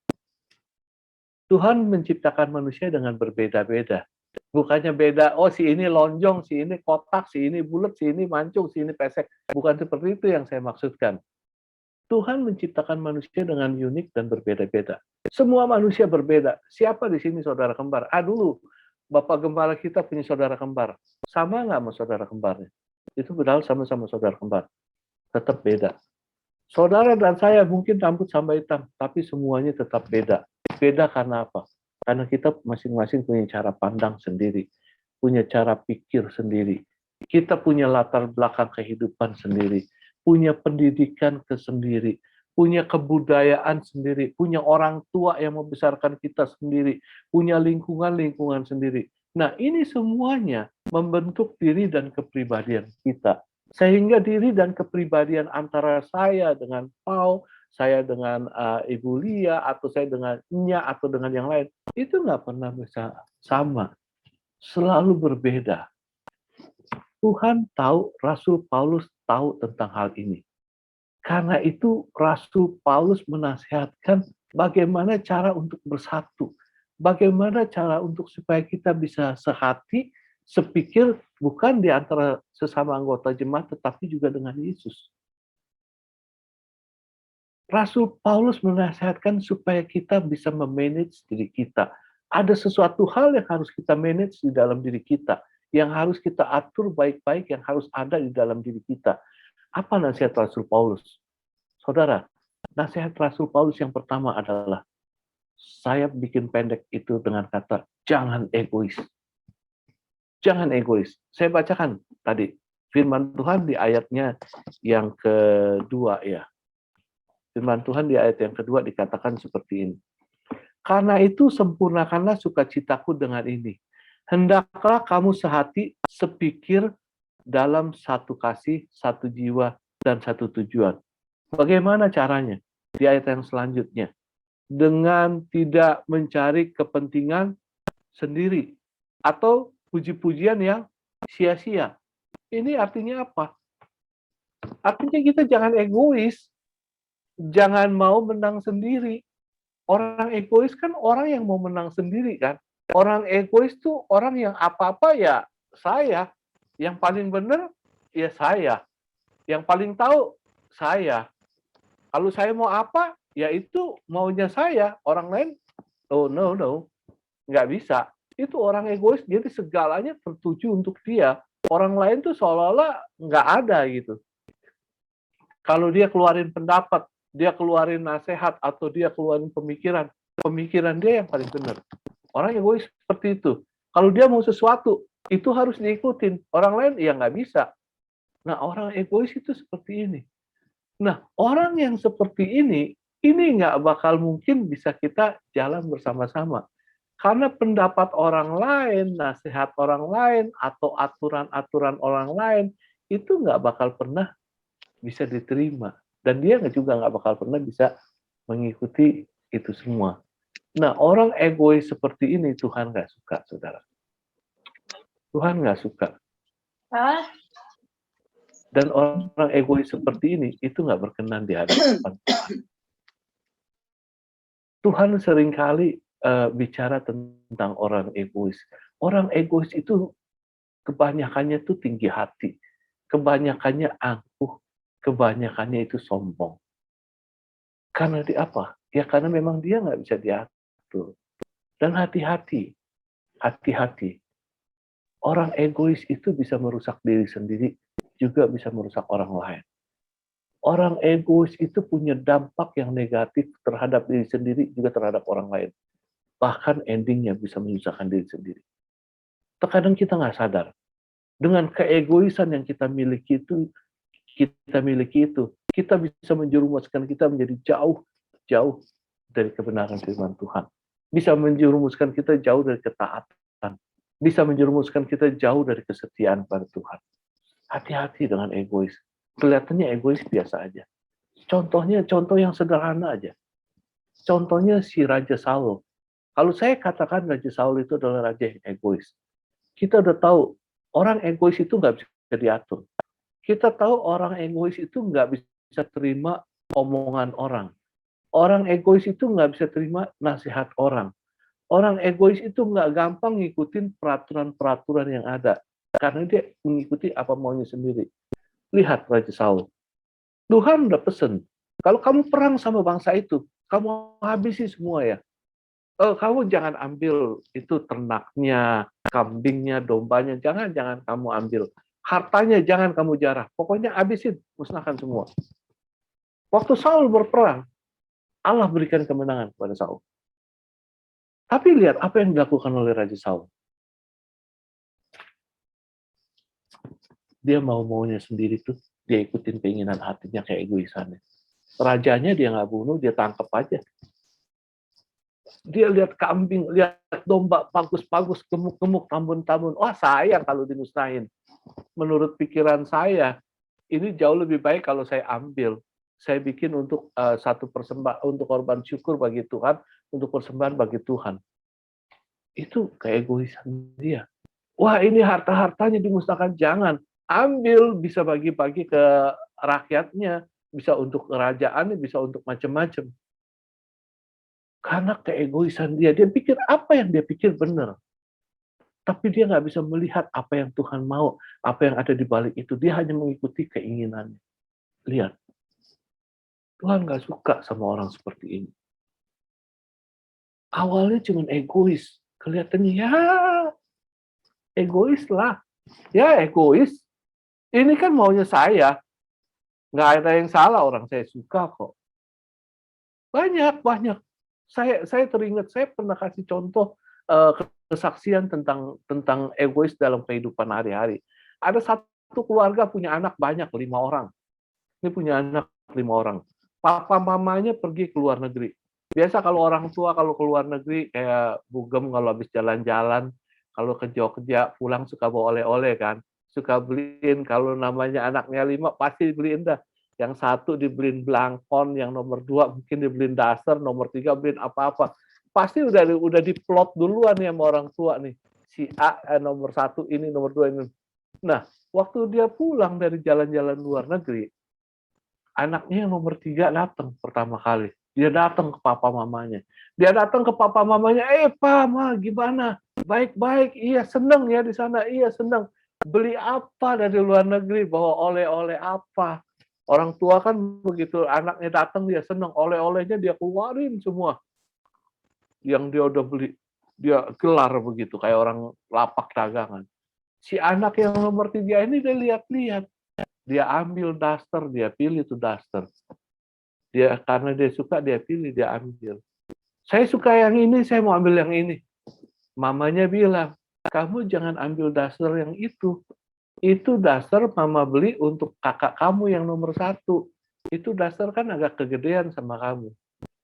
Tuhan menciptakan manusia dengan berbeda-beda. Bukannya beda, oh si ini lonjong, si ini kotak, si ini bulat, si ini mancung, si ini pesek. Bukan seperti itu yang saya maksudkan. Tuhan menciptakan manusia dengan unik dan berbeda-beda. Semua manusia berbeda. Siapa di sini saudara kembar? Dulu Bapak Gembala kita punya saudara kembar. Sama nggak sama saudara kembarnya? Itu padahal sama-sama saudara kembar. Tetap beda. Saudara dan saya mungkin rambut sama hitam, tapi semuanya tetap beda. Beda karena apa? Karena kita masing-masing punya cara pandang sendiri, punya cara pikir sendiri. Kita punya latar belakang kehidupan sendiri, punya pendidikan sendiri, punya kebudayaan sendiri, punya orang tua yang membesarkan kita sendiri, punya lingkungan-lingkungan sendiri. Nah, ini semuanya membentuk diri dan kepribadian kita. Sehingga diri dan kepribadian antara saya dengan Paul, saya dengan Ibu Lia, atau saya dengan Nya, atau dengan yang lain, itu nggak pernah bisa sama. Selalu berbeda. Tuhan tahu, Rasul Paulus tahu tentang hal ini. Karena itu Rasul Paulus menasihatkan bagaimana cara untuk bersatu. Bagaimana cara untuk supaya kita bisa sehati, sepikir, bukan di antara sesama anggota jemaat, tetapi juga dengan Yesus. Rasul Paulus menasihatkan supaya kita bisa memanage diri kita. Ada sesuatu hal yang harus kita manage di dalam diri kita, yang harus kita atur baik-baik, yang harus ada di dalam diri kita. Apa nasihat Rasul Paulus? Saudara, nasihat Rasul Paulus yang pertama adalah, saya bikin pendek itu dengan kata, jangan egois. Jangan egois. Saya bacakan tadi firman Tuhan di ayatnya yang kedua ya. Firman Tuhan di ayat yang kedua dikatakan seperti ini. Karena itu sempurnakanlah sukacitaku dengan ini. Hendaklah kamu sehati, sepikir dalam satu kasih, satu jiwa, dan satu tujuan. Bagaimana caranya? Di ayat yang selanjutnya. Dengan tidak mencari kepentingan sendiri. Atau puji-pujian yang sia-sia. Ini artinya apa? Artinya kita jangan egois. Jangan mau menang sendiri. Orang egois kan orang yang mau menang sendiri kan. Orang egois tuh orang yang apa-apa ya saya. Yang paling benar ya saya. Yang paling tahu saya. Kalau saya mau apa, ya itu maunya saya. Orang lain, oh no, nggak bisa. Itu orang egois, jadi segalanya tertuju untuk dia. Orang lain tuh seolah-olah nggak ada gitu. Kalau dia keluarin pendapat, dia keluarin nasihat, atau dia keluarin pemikiran dia yang paling benar. Orang egois seperti itu. Kalau dia mau sesuatu, itu harus diikutin. Orang lain ya nggak bisa. Nah, orang egois itu seperti ini. Nah, orang yang seperti ini nggak bakal mungkin bisa kita jalan bersama-sama. Karena pendapat orang lain, nasihat orang lain, atau aturan-aturan orang lain, itu nggak bakal pernah bisa diterima. Dan dia juga nggak bakal pernah bisa mengikuti itu semua. Nah, orang egois seperti ini Tuhan nggak suka, saudara. Tuhan nggak suka. Dan orang egois seperti ini, itu nggak berkenan di hadapan Tuhan. Tuhan seringkali bicara tentang orang egois. Orang egois itu kebanyakannya itu tinggi hati. Kebanyakannya angkuh. Kebanyakannya itu sombong. Karena di apa? Ya karena memang dia nggak bisa diatur. Dan hati-hati. Hati-hati. Orang egois itu bisa merusak diri sendiri, juga bisa merusak orang lain. Orang egois itu punya dampak yang negatif terhadap diri sendiri, juga terhadap orang lain. Bahkan endingnya bisa menyusahkan diri sendiri. Terkadang kita nggak sadar. Dengan keegoisan yang kita miliki itu, kita bisa menjerumuskan kita menjadi jauh dari kebenaran firman Tuhan. Bisa menjerumuskan kita jauh dari ketaatan. Bisa menjerumuskan kita jauh dari kesetiaan pada Tuhan. Hati-hati dengan egois. Kelihatannya egois biasa aja. Contoh yang sederhana aja. Contohnya si Raja Saul. Kalau saya katakan Raja Saul itu adalah raja yang egois. Kita udah tahu, orang egois itu nggak bisa diatur. Kita tahu orang egois itu nggak bisa terima omongan orang. Orang egois itu nggak bisa terima nasihat orang. Orang egois itu nggak gampang ngikutin peraturan-peraturan yang ada. Karena dia mengikuti apa maunya sendiri. Lihat Raja Saul. Tuhan udah pesen. Kalau kamu perang sama bangsa itu, kamu habisi semua ya. Kamu jangan ambil itu ternaknya, kambingnya, dombanya. Jangan kamu ambil. Hartanya jangan kamu jarah. Pokoknya habisin, musnahkan semua. Waktu Saul berperang, Allah berikan kemenangan kepada Saul. Tapi lihat apa yang dilakukan oleh Raja Saul. Dia mau-maunya sendiri tuh, dia ikutin keinginan hatinya kayak egoisannya. Rajanya dia nggak bunuh, dia tangkap aja. Dia lihat kambing, lihat domba bagus-bagus, gemuk-gemuk, tambun-tambun. Wah, sayang kalau dimusnahin. Menurut pikiran saya, ini jauh lebih baik kalau saya ambil. Saya bikin untuk satu persembahan, untuk korban syukur bagi Tuhan, untuk persembahan bagi Tuhan. Itu keegoisan dia. Wah, ini harta-hartanya dimusnahkan. Jangan. Ambil, bisa bagi-bagi ke rakyatnya, bisa untuk kerajaannya, bisa untuk macam-macam. Karena keegoisan dia. Dia pikir apa yang dia pikir benar. Tapi dia nggak bisa melihat apa yang Tuhan mau, apa yang ada di balik itu. Dia hanya mengikuti keinginannya. Lihat. Tuhan nggak suka sama orang seperti ini. Awalnya cuma egois. Kelihatannya, ya egois lah. Ya egois. Ini kan maunya saya. Nggak ada yang salah, orang saya suka kok. Banyak. Saya teringat, saya pernah kasih contoh kesaksian tentang egois dalam kehidupan hari-hari. Ada satu keluarga punya anak banyak, 5 orang. Ini punya anak 5 orang. Papa mamanya pergi ke luar negeri. Biasa kalau orang tua kalau ke luar negeri kayak Bugem kalau habis jalan-jalan, kalau ke Jogja pulang suka bawa oleh-oleh kan. Suka beliin, kalau namanya anaknya 5 pasti dibeliin dah. Yang 1 dibeliin belangkon, yang nomor 2 mungkin dibeliin daster, nomor 3 beliin apa-apa. Pasti udah diplot duluan ya sama orang tua nih. Si A nomor 1 ini, nomor 2 ini. Nah, waktu dia pulang dari jalan-jalan luar negeri, anaknya yang nomor 3 datang pertama kali. Dia datang ke papa mamanya. Pa, ma, gimana? Baik-baik, iya seneng ya di sana, iya seneng. Beli apa dari luar negeri, bawa oleh-oleh apa? Orang tua kan begitu anaknya datang dia seneng, oleh-olehnya dia keluarin semua. Yang dia udah beli, dia gelar begitu, kayak orang lapak dagangan. Si anak yang nomor 3 ini dia lihat-lihat. Dia ambil daster, dia pilih tuh daster. Dia karena dia suka, dia pilih, dia ambil. Saya suka yang ini, saya mau ambil yang ini. Mamanya bilang, kamu jangan ambil daster yang itu. Itu daster mama beli untuk kakak kamu yang nomor 1. Itu daster kan agak kegedean sama kamu.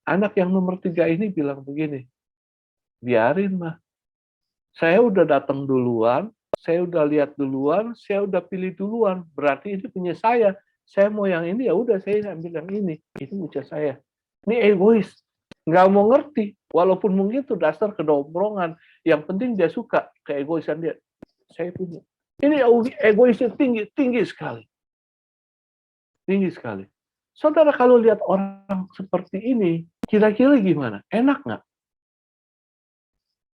Anak yang nomor 3 ini bilang begini, biarin mah. Saya udah datang duluan, saya udah lihat duluan, saya udah pilih duluan. Berarti ini punya saya. Saya mau yang ini, ya udah saya ambil yang ini. Itu punya saya. Ini egois. Nggak mau ngerti. Walaupun mungkin itu dasar kedombrongan. Yang penting dia suka keegoisan dia. Saya punya. Ini egoisnya tinggi sekali. Tinggi sekali. Saudara kalau lihat orang seperti ini, kira-kira gimana? Enak nggak?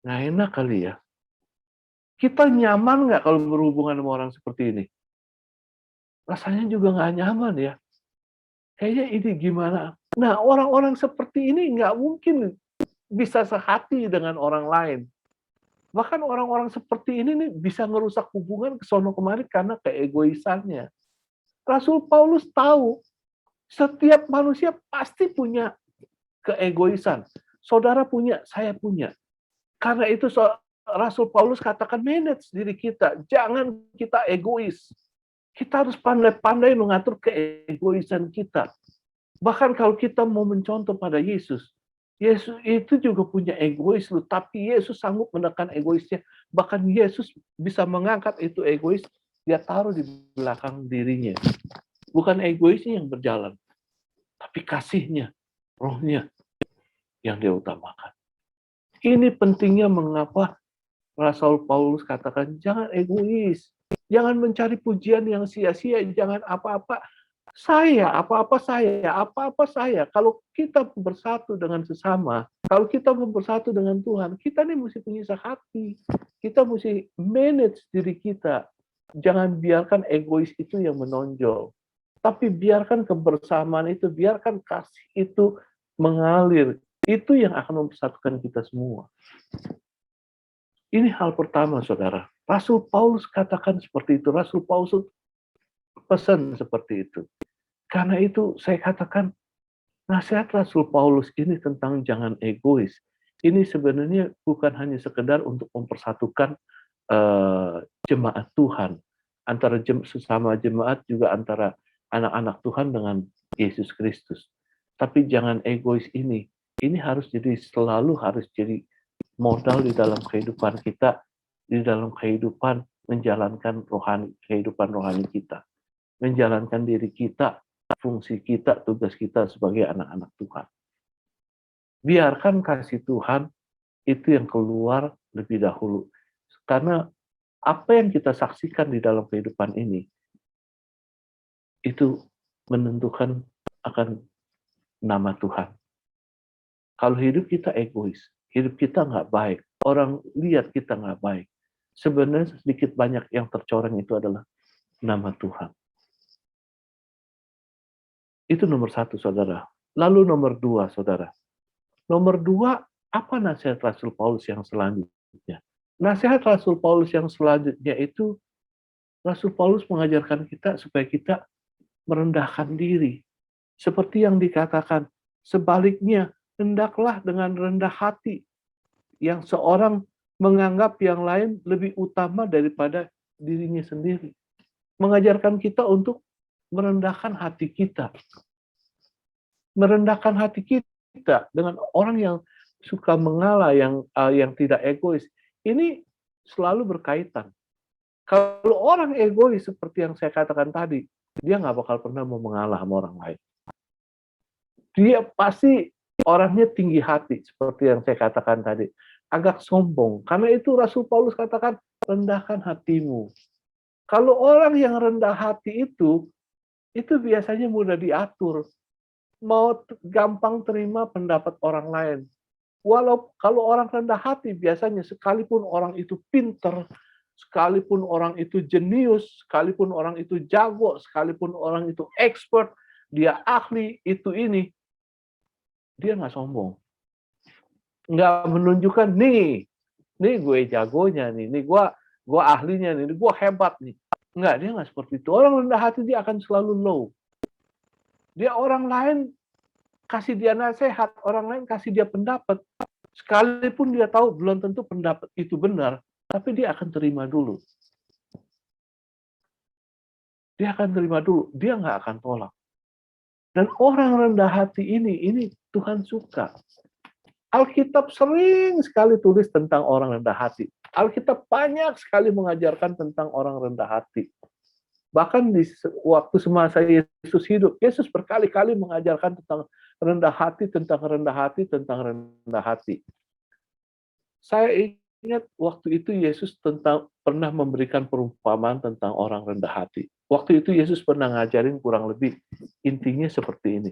Nggak enak kali ya. Kita nyaman nggak kalau berhubungan sama orang seperti ini? Rasanya juga nggak nyaman ya. Kayaknya ini gimana? Nah, orang-orang seperti ini nggak mungkin bisa sehati dengan orang lain. Bahkan orang-orang seperti ini nih bisa ngerusak hubungan ke sono kemari karena keegoisannya. Rasul Paulus tahu setiap manusia pasti punya keegoisan. Saudara punya, saya punya. Karena itu Rasul Paulus katakan manage diri kita. Jangan kita egois. Kita harus pandai-pandai mengatur keegoisan kita. Bahkan kalau kita mau mencontoh pada Yesus, Yesus itu juga punya egois loh, tapi Yesus sanggup menekan egoisnya. Bahkan Yesus bisa mengangkat itu egois, dia taruh di belakang dirinya. Bukan egoisnya yang berjalan, tapi kasihnya, rohnya yang dia utamakan. Ini pentingnya mengapa Rasul Paulus katakan, jangan egois. Jangan mencari pujian yang sia-sia, jangan apa-apa saya, apa-apa saya, apa-apa saya. Kalau kita bersatu dengan sesama, kalau kita bersatu dengan Tuhan, kita nih mesti punya hati. Kita mesti manage diri kita. Jangan biarkan egois itu yang menonjol. Tapi biarkan kebersamaan itu, biarkan kasih itu mengalir. Itu yang akan mempersatukan kita semua. Ini hal pertama, saudara. Rasul Paulus katakan seperti itu. Rasul Paulus pesan seperti itu. Karena itu saya katakan, nasihat Rasul Paulus ini tentang jangan egois. Ini sebenarnya bukan hanya sekedar untuk mempersatukan jemaat Tuhan. Antara sesama jemaat juga antara anak-anak Tuhan dengan Yesus Kristus. Tapi jangan egois ini. Ini harus jadi modal di dalam kehidupan kita, di dalam kehidupan menjalankan kehidupan rohani kita, menjalankan diri kita, fungsi kita, tugas kita sebagai anak-anak Tuhan. Biarkan kasih Tuhan itu yang keluar lebih dahulu. Karena apa yang kita saksikan di dalam kehidupan ini, itu menentukan akan nama Tuhan. Kalau hidup kita egois, hidup kita nggak baik, orang lihat kita nggak baik, sebenarnya sedikit banyak yang tercoreng itu adalah nama Tuhan. Itu nomor satu, saudara. Lalu nomor dua, saudara. Nomor dua, apa nasihat Rasul Paulus yang selanjutnya? Nasihat Rasul Paulus yang selanjutnya itu, Rasul Paulus mengajarkan kita supaya kita merendahkan diri. Seperti yang dikatakan, sebaliknya, hendaklah dengan rendah hati, yang seorang menganggap yang lain lebih utama daripada dirinya sendiri. Mengajarkan kita untuk merendahkan hati kita. Merendahkan hati kita dengan orang yang suka mengalah, yang tidak egois. Ini selalu berkaitan. Kalau orang egois seperti yang saya katakan tadi, dia nggak bakal pernah mau mengalah sama orang lain. Dia pasti orangnya tinggi hati, seperti yang saya katakan tadi. Agak sombong. Karena itu Rasul Paulus katakan, rendahkan hatimu. Kalau orang yang rendah hati itu biasanya mudah diatur. Mau gampang terima pendapat orang lain. Kalau orang rendah hati, biasanya sekalipun orang itu pinter, sekalipun orang itu jenius, sekalipun orang itu jago, sekalipun orang itu expert, dia ahli, itu ini, dia nggak sombong. Nggak menunjukkan, nih gue jagonya, nih gue ahlinya, nih gue hebat nih. Nggak, dia nggak seperti itu. Orang rendah hati dia akan selalu low. Dia orang lain kasih dia nasihat, orang lain kasih dia pendapat. Sekalipun dia tahu belum tentu pendapat itu benar, tapi dia akan terima dulu. Dia akan terima dulu, dia nggak akan tolak. Dan orang rendah hati ini Tuhan suka. Alkitab sering sekali tulis tentang orang rendah hati. Alkitab banyak sekali mengajarkan tentang orang rendah hati. Bahkan di waktu semasa Yesus hidup, Yesus berkali-kali mengajarkan tentang rendah hati, tentang rendah hati, tentang rendah hati. Saya ingat waktu itu Yesus pernah memberikan perumpamaan tentang orang rendah hati. Waktu itu Yesus pernah ngajarin kurang lebih intinya seperti ini.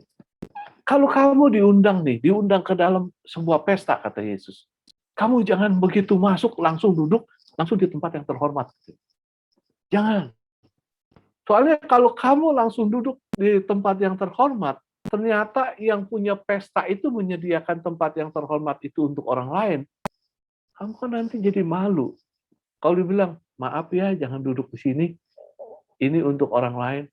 Kalau kamu diundang ke dalam sebuah pesta, kata Yesus, kamu jangan begitu masuk langsung duduk, langsung di tempat yang terhormat. Jangan. Soalnya kalau kamu langsung duduk di tempat yang terhormat, ternyata yang punya pesta itu menyediakan tempat yang terhormat itu untuk orang lain, kamu kan nanti jadi malu. Kalau dibilang, maaf ya, jangan duduk di sini, ini untuk orang lain,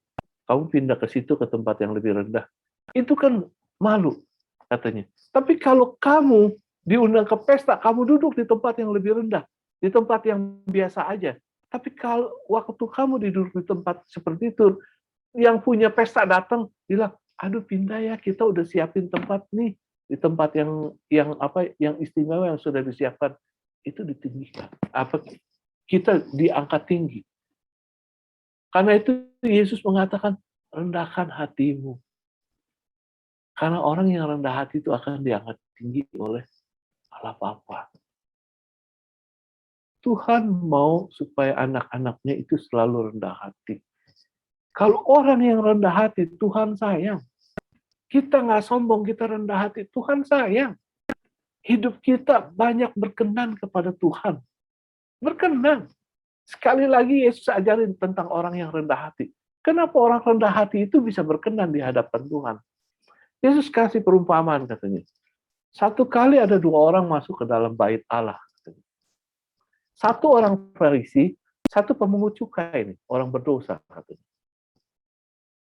kamu pindah ke situ, ke tempat yang lebih rendah. Itu kan malu, katanya. Tapi kalau kamu diundang ke pesta, kamu duduk di tempat yang lebih rendah, di tempat yang biasa aja. Tapi kalau waktu kamu duduk di tempat seperti itu, yang punya pesta datang bilang, aduh pindah ya, kita udah siapin tempat nih, di tempat yang istimewa yang sudah disiapkan, itu ditinggikan. Kita diangkat tinggi. Karena itu Yesus mengatakan, rendahkan hatimu. Karena orang yang rendah hati itu akan diangkat tinggi oleh Allah Bapa. Tuhan mau supaya anak-anaknya itu selalu rendah hati. Kalau orang yang rendah hati, Tuhan sayang. Kita nggak sombong, kita rendah hati, Tuhan sayang. Hidup kita banyak berkenan kepada Tuhan. Berkenan. Sekali lagi Yesus ajarin tentang orang yang rendah hati. Kenapa orang rendah hati itu bisa berkenan di hadapan Tuhan? Yesus kasih perumpamaan katanya. Satu kali ada dua orang masuk ke dalam bait Allah. Satu orang Farisi, satu pemungut cukai, orang berdosa katanya.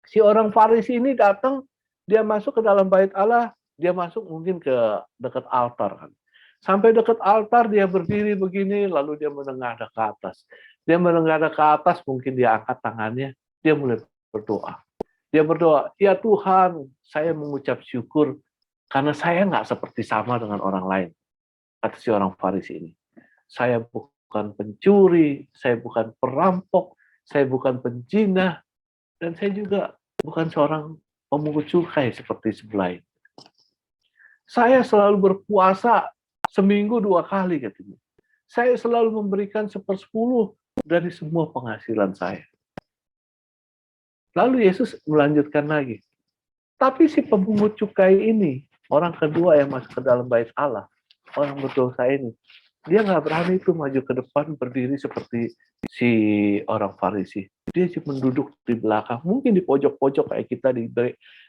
Si orang Farisi ini datang, dia masuk ke dalam bait Allah, dia masuk mungkin ke dekat altar kan. Sampai dekat altar dia berdiri begini, lalu dia menengadah ke atas. Dia menengadah ke atas, mungkin dia angkat tangannya, dia mulai berdoa. Dia berdoa, ya Tuhan, saya mengucap syukur karena saya nggak seperti sama dengan orang lain. Kata si orang Farisi ini. Saya bukan pencuri, saya bukan perampok, saya bukan penzina, dan saya juga bukan seorang pemungut cukai seperti sebelah. Saya selalu berpuasa seminggu 2 kali katanya. Saya selalu memberikan 1/10 dari semua penghasilan saya. Lalu Yesus melanjutkan lagi. Tapi si pemungut cukai ini, orang kedua yang masuk ke dalam bait Allah, orang berdosa ini, dia nggak berani itu maju ke depan berdiri seperti si orang Farisi. Dia cuma duduk di belakang, mungkin di pojok-pojok kayak kita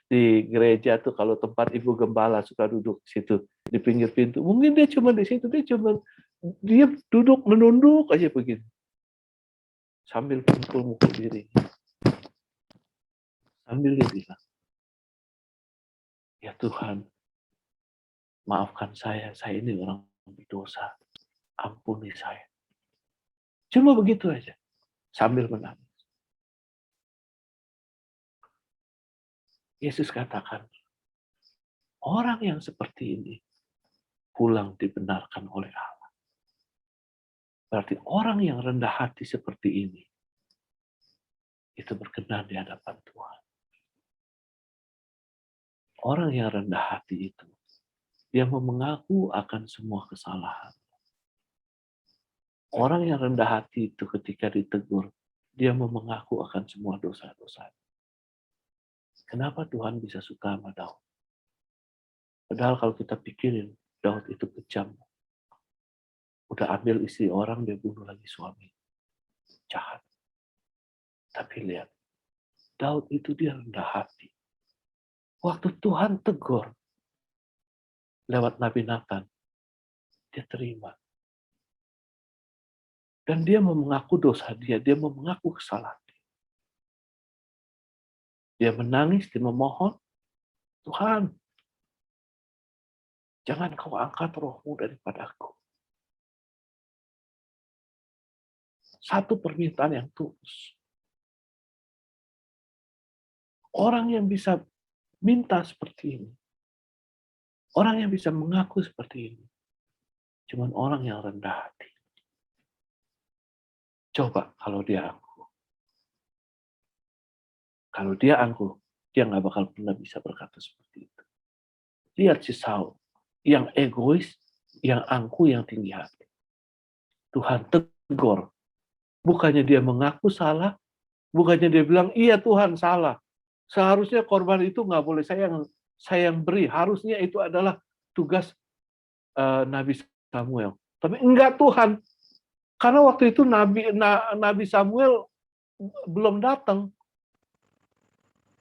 di gereja tuh kalau tempat ibu gembala suka duduk situ di pinggir pintu. Mungkin dia cuma di situ, dia duduk menunduk aja begini. Sambil mukul diri. Sambil dia bilang, ya Tuhan, maafkan saya ini orang berdosa. Ampuni saya. Cuma begitu aja. Sambil menangis. Yesus katakan, orang yang seperti ini pulang dibenarkan oleh Allah. Berarti orang yang rendah hati seperti ini itu berkenan di hadapan Tuhan. Orang yang rendah hati itu dia mengaku akan semua kesalahan. Orang yang rendah hati itu ketika ditegur, dia mengaku akan semua dosa-dosa. Kenapa Tuhan bisa suka sama Daud? Padahal kalau kita pikirin, Daud itu kejam. Udah ambil istri orang, dia bunuh lagi suami. Jahat. Tapi lihat, Daud itu dia rendah hati. Waktu Tuhan tegur lewat Nabi Nathan, dia terima. Dan dia mau mengaku dosa dia mau mengaku kesalahan dia. Dia menangis, dia memohon, Tuhan, jangan kau angkat rohmu daripadaku. Satu permintaan yang tulus. Orang yang bisa minta seperti ini, orang yang bisa mengaku seperti ini, cuman orang yang rendah hati. Coba kalau dia angkuh. Kalau dia angkuh, dia nggak bakal pernah bisa berkata seperti itu. Lihat si Saul, yang egois, yang angkuh, yang tinggi hati. Tuhan tegur. Bukannya dia mengaku salah, bukannya dia bilang, iya Tuhan salah. Seharusnya korban itu nggak boleh saya yang beri. Harusnya itu adalah tugas Nabi Samuel. Tapi enggak Tuhan. Karena waktu itu Nabi Samuel belum datang.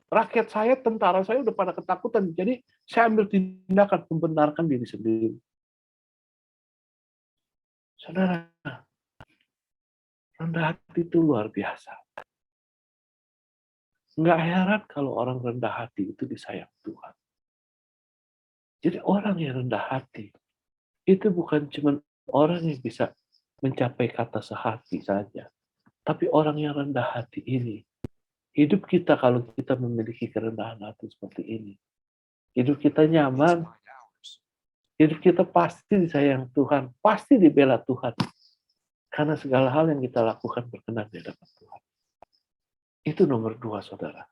Rakyat saya, tentara saya udah pada ketakutan. Jadi saya ambil tindakan membenarkan diri sendiri. Saudara, rendah hati itu luar biasa. Nggak heran kalau orang rendah hati itu disayang Tuhan. Jadi orang yang rendah hati, itu bukan cuma orang yang bisa mencapai kata sehati saja. Tapi orang yang rendah hati ini, hidup kita kalau kita memiliki kerendahan hati seperti ini, hidup kita nyaman, hidup kita pasti disayang Tuhan, pasti dibela Tuhan. Karena segala hal yang kita lakukan berkenan di hadapan Tuhan. Itu nomor 2, saudara.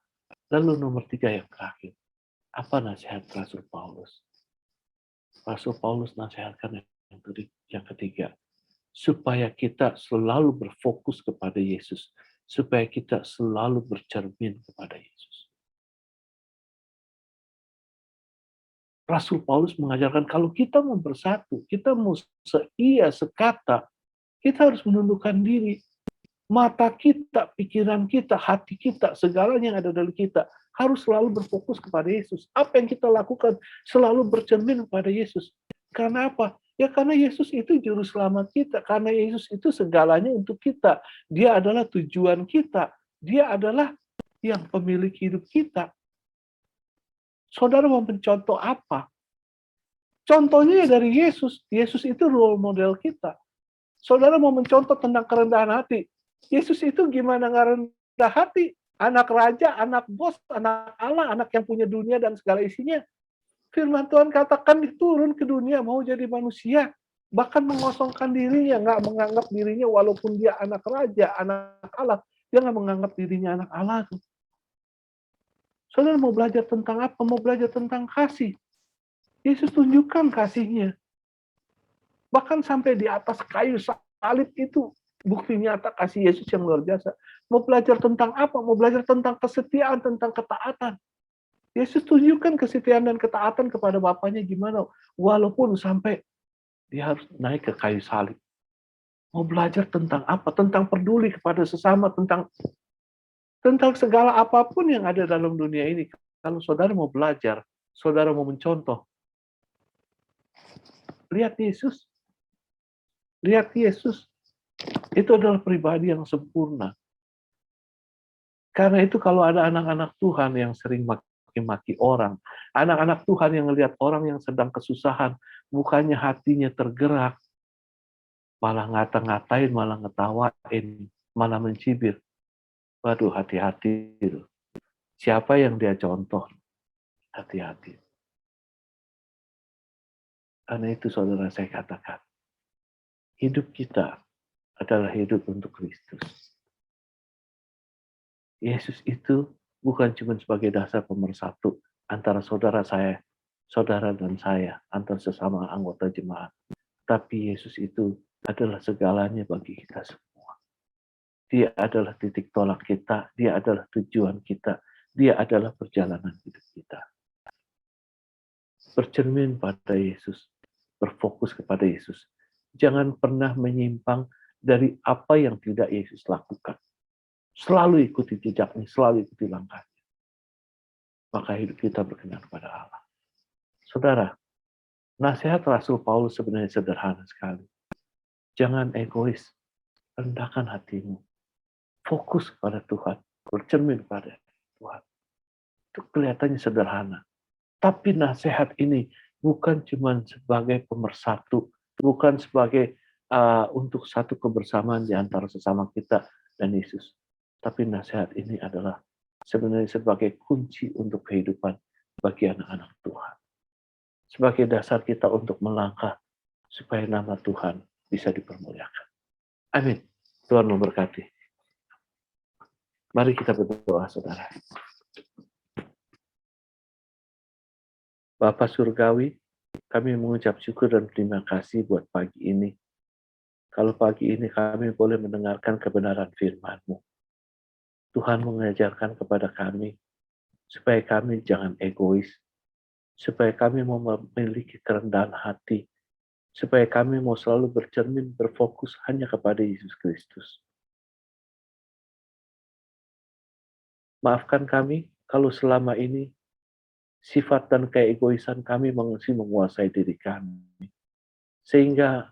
Lalu nomor 3 yang terakhir. Apa nasihat Rasul Paulus? Rasul Paulus nasihatkan yang ketiga. supaya kita selalu berfokus kepada Yesus, supaya kita selalu bercermin kepada Yesus. Rasul Paulus mengajarkan kalau kita mau bersatu, kita mau seia, sekata, kita harus menundukkan diri. Mata kita, pikiran kita, hati kita, segalanya yang ada dalam kita harus selalu berfokus kepada Yesus. Apa yang kita lakukan selalu bercermin kepada Yesus. Karena apa? Ya karena Yesus itu juru selamat kita. Karena Yesus itu segalanya untuk kita. Dia adalah tujuan kita. Dia adalah yang pemilik hidup kita. Saudara mau mencontoh apa? Contohnya ya dari Yesus. Yesus itu role model kita. Saudara mau mencontoh tentang kerendahan hati. Yesus itu gimana nggak rendah hati? Anak raja, anak bos, anak Allah, anak yang punya dunia dan segala isinya. Firman Tuhan katakan turun ke dunia mau jadi manusia, bahkan mengosongkan dirinya, nggak menganggap dirinya walaupun dia anak raja, anak Allah, dia nggak menganggap dirinya anak Allah. Saudara mau belajar tentang apa? Mau belajar tentang kasih. Yesus tunjukkan kasihnya. Bahkan sampai di atas kayu salib itu bukti nyata kasih Yesus yang luar biasa. Mau belajar tentang apa? Mau belajar tentang kesetiaan, tentang ketaatan. Yesus tunjukkan kesetiaan dan ketaatan kepada Bapaknya gimana. Walaupun sampai dia harus naik ke kayu salib. Mau belajar tentang apa? Tentang peduli kepada sesama, tentang segala apapun yang ada dalam dunia ini. Kalau saudara mau belajar, saudara mau mencontoh, lihat Yesus. Lihat Yesus. Itu adalah pribadi yang sempurna. Karena itu kalau ada anak-anak Tuhan yang sering maki orang, anak-anak Tuhan yang melihat orang yang sedang kesusahan, bukannya hatinya tergerak, malah ngata-ngatain, malah ngetawain, malah mencibir. Waduh, hati-hati. Siapa yang dia contoh? Hati-hati. Karena itu saudara saya katakan, hidup kita adalah hidup untuk Kristus. Yesus itu bukan cuma sebagai dasar pemersatu antara saudara dan saya, antar sesama anggota jemaat. Tapi Yesus itu adalah segalanya bagi kita semua. Dia adalah titik tolak kita, dia adalah tujuan kita, dia adalah perjalanan hidup kita. Bercermin pada Yesus, berfokus kepada Yesus. Jangan pernah menyimpang dari apa yang tidak Yesus lakukan. Selalu ikuti jejaknya, selalu ikuti langkahnya. Maka hidup kita berkenan kepada Allah. Saudara, nasihat Rasul Paulus sebenarnya sederhana sekali. Jangan egois, rendahkan hatimu. Fokus pada Tuhan, bercermin pada Tuhan. Itu kelihatannya sederhana. Tapi nasihat ini bukan cuma sebagai pemersatu, bukan sebagai untuk satu kebersamaan di antara sesama kita dan Yesus. Tapi nasihat ini adalah sebenarnya sebagai kunci untuk kehidupan bagi anak-anak Tuhan. Sebagai dasar kita untuk melangkah supaya nama Tuhan bisa dipermuliakan. Amin. Tuhan memberkati. Mari kita berdoa, saudara. Bapa Surgawi, kami mengucap syukur dan terima kasih buat pagi ini. Kalau pagi ini kami boleh mendengarkan kebenaran firman-Mu. Tuhan mengajarkan kepada kami, supaya kami jangan egois, supaya kami mau memiliki kerendahan hati, supaya kami mau selalu bercermin, berfokus hanya kepada Yesus Kristus. Maafkan kami kalau selama ini sifat dan keegoisan kami masih menguasai diri kami. Sehingga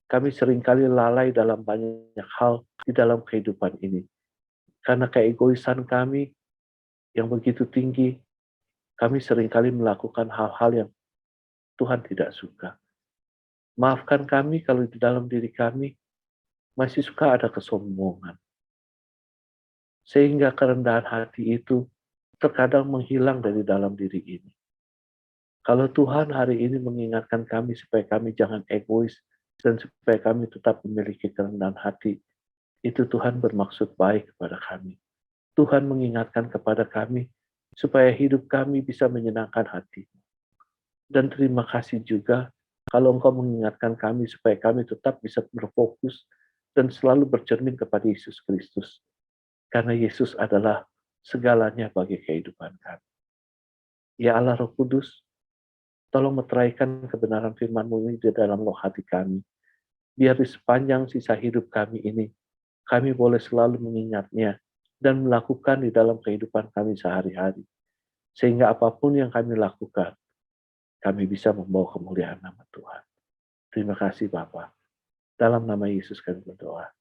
kami seringkali lalai dalam banyak hal di dalam kehidupan ini. Karena keegoisan kami yang begitu tinggi, kami seringkali melakukan hal-hal yang Tuhan tidak suka. Maafkan kami kalau di dalam diri kami masih suka ada kesombongan. Sehingga kerendahan hati itu terkadang menghilang dari dalam diri ini. Kalau Tuhan hari ini mengingatkan kami supaya kami jangan egois dan supaya kami tetap memiliki kerendahan hati, itu Tuhan bermaksud baik kepada kami. Tuhan mengingatkan kepada kami supaya hidup kami bisa menyenangkan hati. Dan terima kasih juga kalau Engkau mengingatkan kami supaya kami tetap bisa berfokus dan selalu bercermin kepada Yesus Kristus. Karena Yesus adalah segalanya bagi kehidupan kami. Ya Allah Roh Kudus, tolong meteraikan kebenaran firman-Mu ini di dalam loh hati kami. Biar di sepanjang sisa hidup kami ini, kami boleh selalu mengingatnya dan melakukan di dalam kehidupan kami sehari-hari. Sehingga apapun yang kami lakukan, kami bisa membawa kemuliaan nama Tuhan. Terima kasih Bapa. Dalam nama Yesus kami berdoa.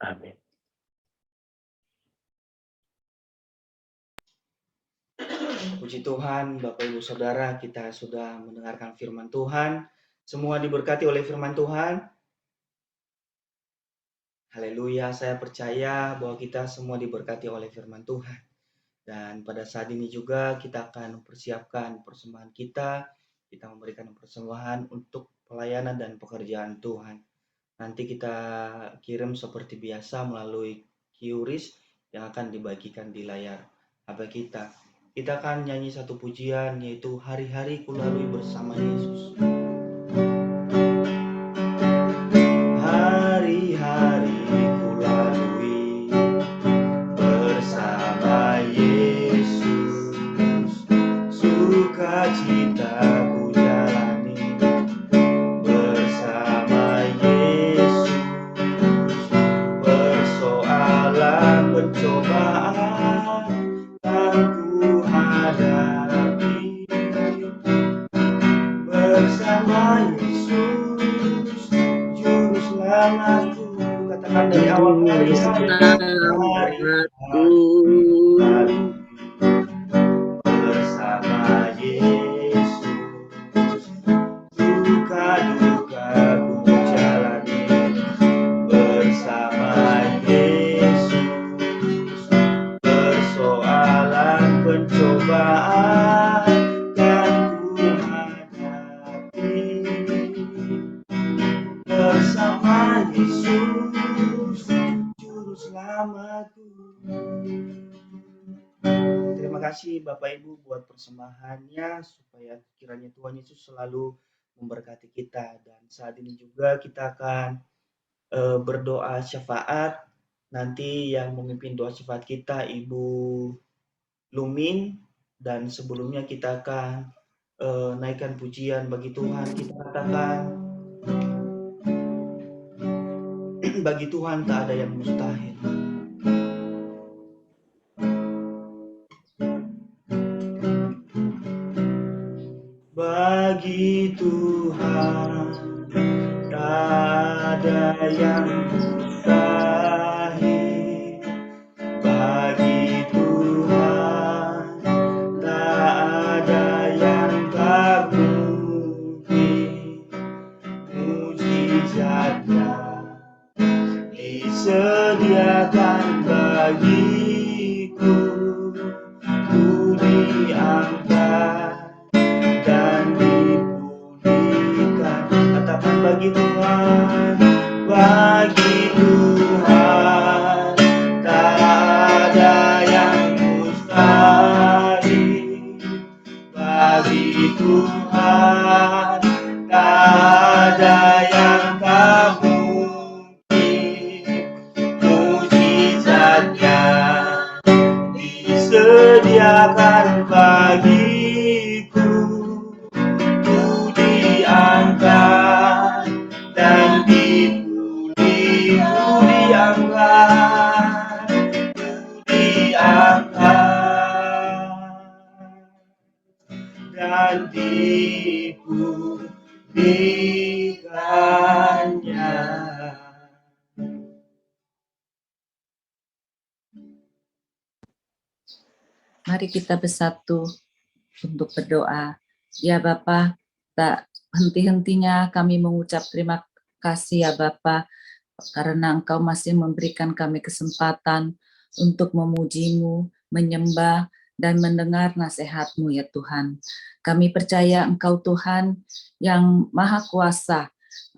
Amin. Puji Tuhan, Bapak Ibu Saudara, kita sudah mendengarkan firman Tuhan. Semua diberkati oleh firman Tuhan. Haleluya, saya percaya bahwa kita semua diberkati oleh firman Tuhan. Dan pada saat ini juga kita akan mempersiapkan persembahan kita. Kita memberikan persembahan untuk pelayanan dan pekerjaan Tuhan. Nanti kita kirim seperti biasa melalui QRIS yang akan dibagikan di layar HP kita. Kita akan nyanyi satu pujian, yaitu Hari-hari Kulalui Bersama Yesus. Hari-hari kulalui bersama Yesus, sukacita ku jalani bersama Yesus, persoalan pencobaan tak ku hadapi bersama Yesus, juru selamatku. Katakan dari awal, hari-hari bersama Yesus, duka-duka ku jalani bersama Yesus, persoalan pencobaan kan ku hadapi bersama Yesus, juru selamatku. Terima kasih Bapak Ibu buat persembahannya, supaya kiranya Tuhan Yesus selalu memberkati kita. Dan saat ini juga kita akan berdoa syafaat. Nanti yang memimpin doa syafaat kita Ibu Lumin, dan sebelumnya kita akan naikkan pujian bagi Tuhan. Kita katakan, bagi Tuhan tak ada yang mustahil. Bagi Tuhan tak ada yang mustahil. Bagi Tuhan tak ada yang tak mungkin. Mujizatnya disediakan bagiku, ku diangkat dan dipulihkan. Katakan bagi Tuhan, bagi Tuhan tak ada yang mustahil. Bagi Tuhan tak ada yang tak mungkin. Mujizatnya disediakan bagiku, ku diangkat dan dan dipulihkannya. Mari kita bersatu untuk berdoa. Ya Bapa, tak henti-hentinya kami mengucap terima kasih ya Bapa, karena Engkau masih memberikan kami kesempatan untuk memuji-Mu, menyembah, dan mendengar nasihat-Mu ya Tuhan. Kami percaya Engkau Tuhan yang Maha Kuasa.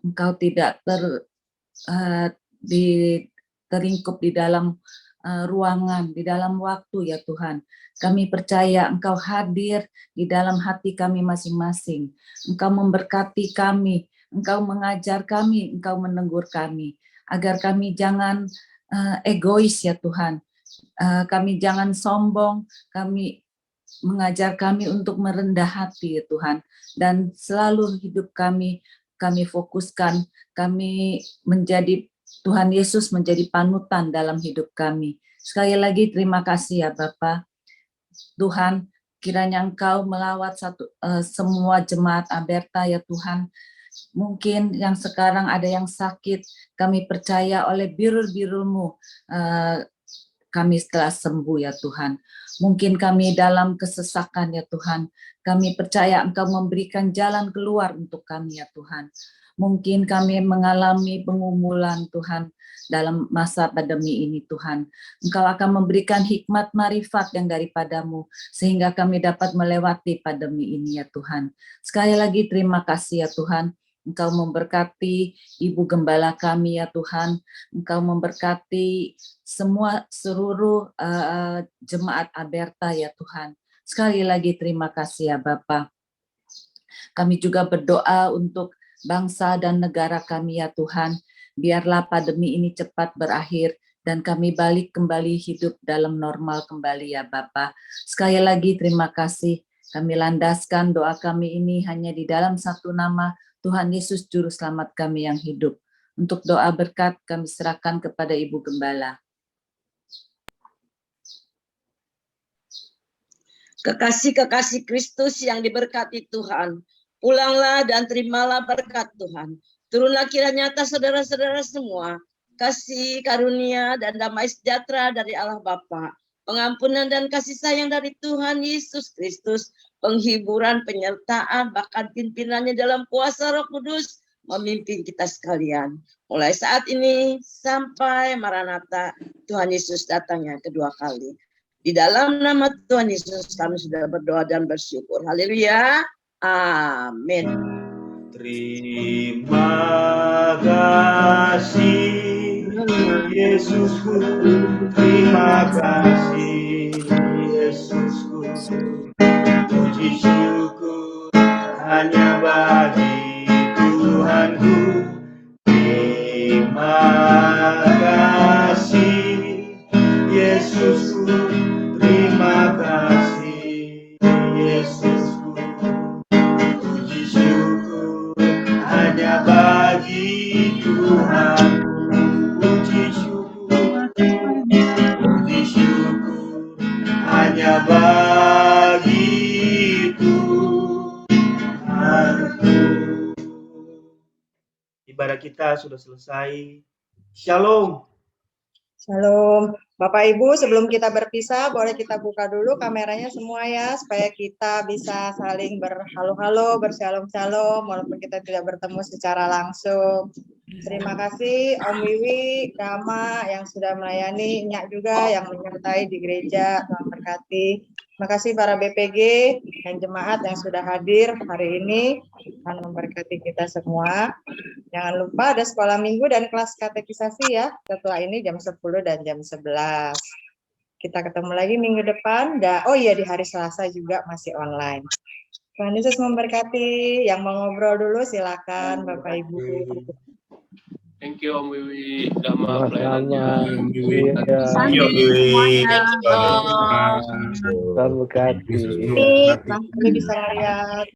Engkau tidak teringkup di dalam ruangan, di dalam waktu ya Tuhan. Kami percaya Engkau hadir di dalam hati kami masing-masing. Engkau memberkati kami, Engkau mengajar kami, Engkau menegur kami. Agar kami jangan egois ya Tuhan. Kami jangan sombong, kami mengajar kami untuk merendah hati ya Tuhan. Dan selalu hidup kami fokuskan, kami menjadi Tuhan Yesus menjadi panutan dalam hidup kami. Sekali lagi terima kasih ya Bapa. Tuhan, kiranya Engkau melawat semua jemaat Aberta ya Tuhan. Mungkin yang sekarang ada yang sakit, kami percaya oleh birul-birul-Mu kami telah sembuh ya Tuhan. Mungkin kami dalam kesesakan ya Tuhan, kami percaya Engkau memberikan jalan keluar untuk kami ya Tuhan. Mungkin kami mengalami pengumulan Tuhan dalam masa pandemi ini Tuhan. Engkau akan memberikan hikmat marifat yang daripadamu sehingga kami dapat melewati pandemi ini ya Tuhan. Sekali lagi terima kasih ya Tuhan. Engkau memberkati Ibu Gembala kami ya Tuhan. Engkau memberkati seluruh jemaat Aberta ya Tuhan. Sekali lagi terima kasih ya Bapa. Kami juga berdoa untuk bangsa dan negara kami ya Tuhan. Biarlah pandemi ini cepat berakhir dan kami balik kembali hidup dalam normal kembali ya Bapa. Sekali lagi terima kasih. Kami landaskan doa kami ini hanya di dalam satu nama, Tuhan Yesus Juru Selamat kami yang hidup. Untuk doa berkat kami serahkan kepada Ibu Gembala. Kekasih-kekasih Kristus yang diberkati Tuhan, pulanglah dan terimalah berkat Tuhan. Turunlah kiranya atas saudara-saudara semua, kasih karunia dan damai sejahtera dari Allah Bapa, pengampunan dan kasih sayang dari Tuhan Yesus Kristus, penghiburan, penyertaan, bahkan pimpinannya dalam kuasa Roh Kudus memimpin kita sekalian. Mulai saat ini sampai Maranatha, Tuhan Yesus datangnya kedua kali. Di dalam nama Tuhan Yesus kami sudah berdoa dan bersyukur. Haleluya. Amin. Terima kasih Yesusku, terima kasih Yesusku. Puji syukur hanya bagi Tuhanku. Terima kasih Yesusku, terima kasih Yesusku. Puji syukur hanya bagi Tuhan. Puji syukur hanya bagi Tuhanku. Ibadah kita sudah selesai. Shalom. Shalom. Bapak Ibu, sebelum kita berpisah, boleh kita buka dulu kameranya semua ya, supaya kita bisa saling berhalo-halo, bershalom-shalom, walaupun kita tidak bertemu secara langsung. Terima kasih Om Wiwi, Rama yang sudah melayani, Nyak juga yang menyertai di gereja, Tuhan berkati. Terima kasih para BPG dan jemaat yang sudah hadir hari ini, Tuhan memberkati kita semua. Jangan lupa ada sekolah minggu dan kelas katekisasi ya, setelah ini jam 10 dan jam 11. Kita ketemu lagi minggu depan, oh iya di hari Selasa juga masih online. Tuhan Yesus memberkati, yang mau ngobrol dulu silakan Bapak Ibu. Thank you Om Wiwi, Dhamma pelayanannya. Sama-sama. Iya. Thank you, Wiwi. Terima kasih. Ini bisa lihat.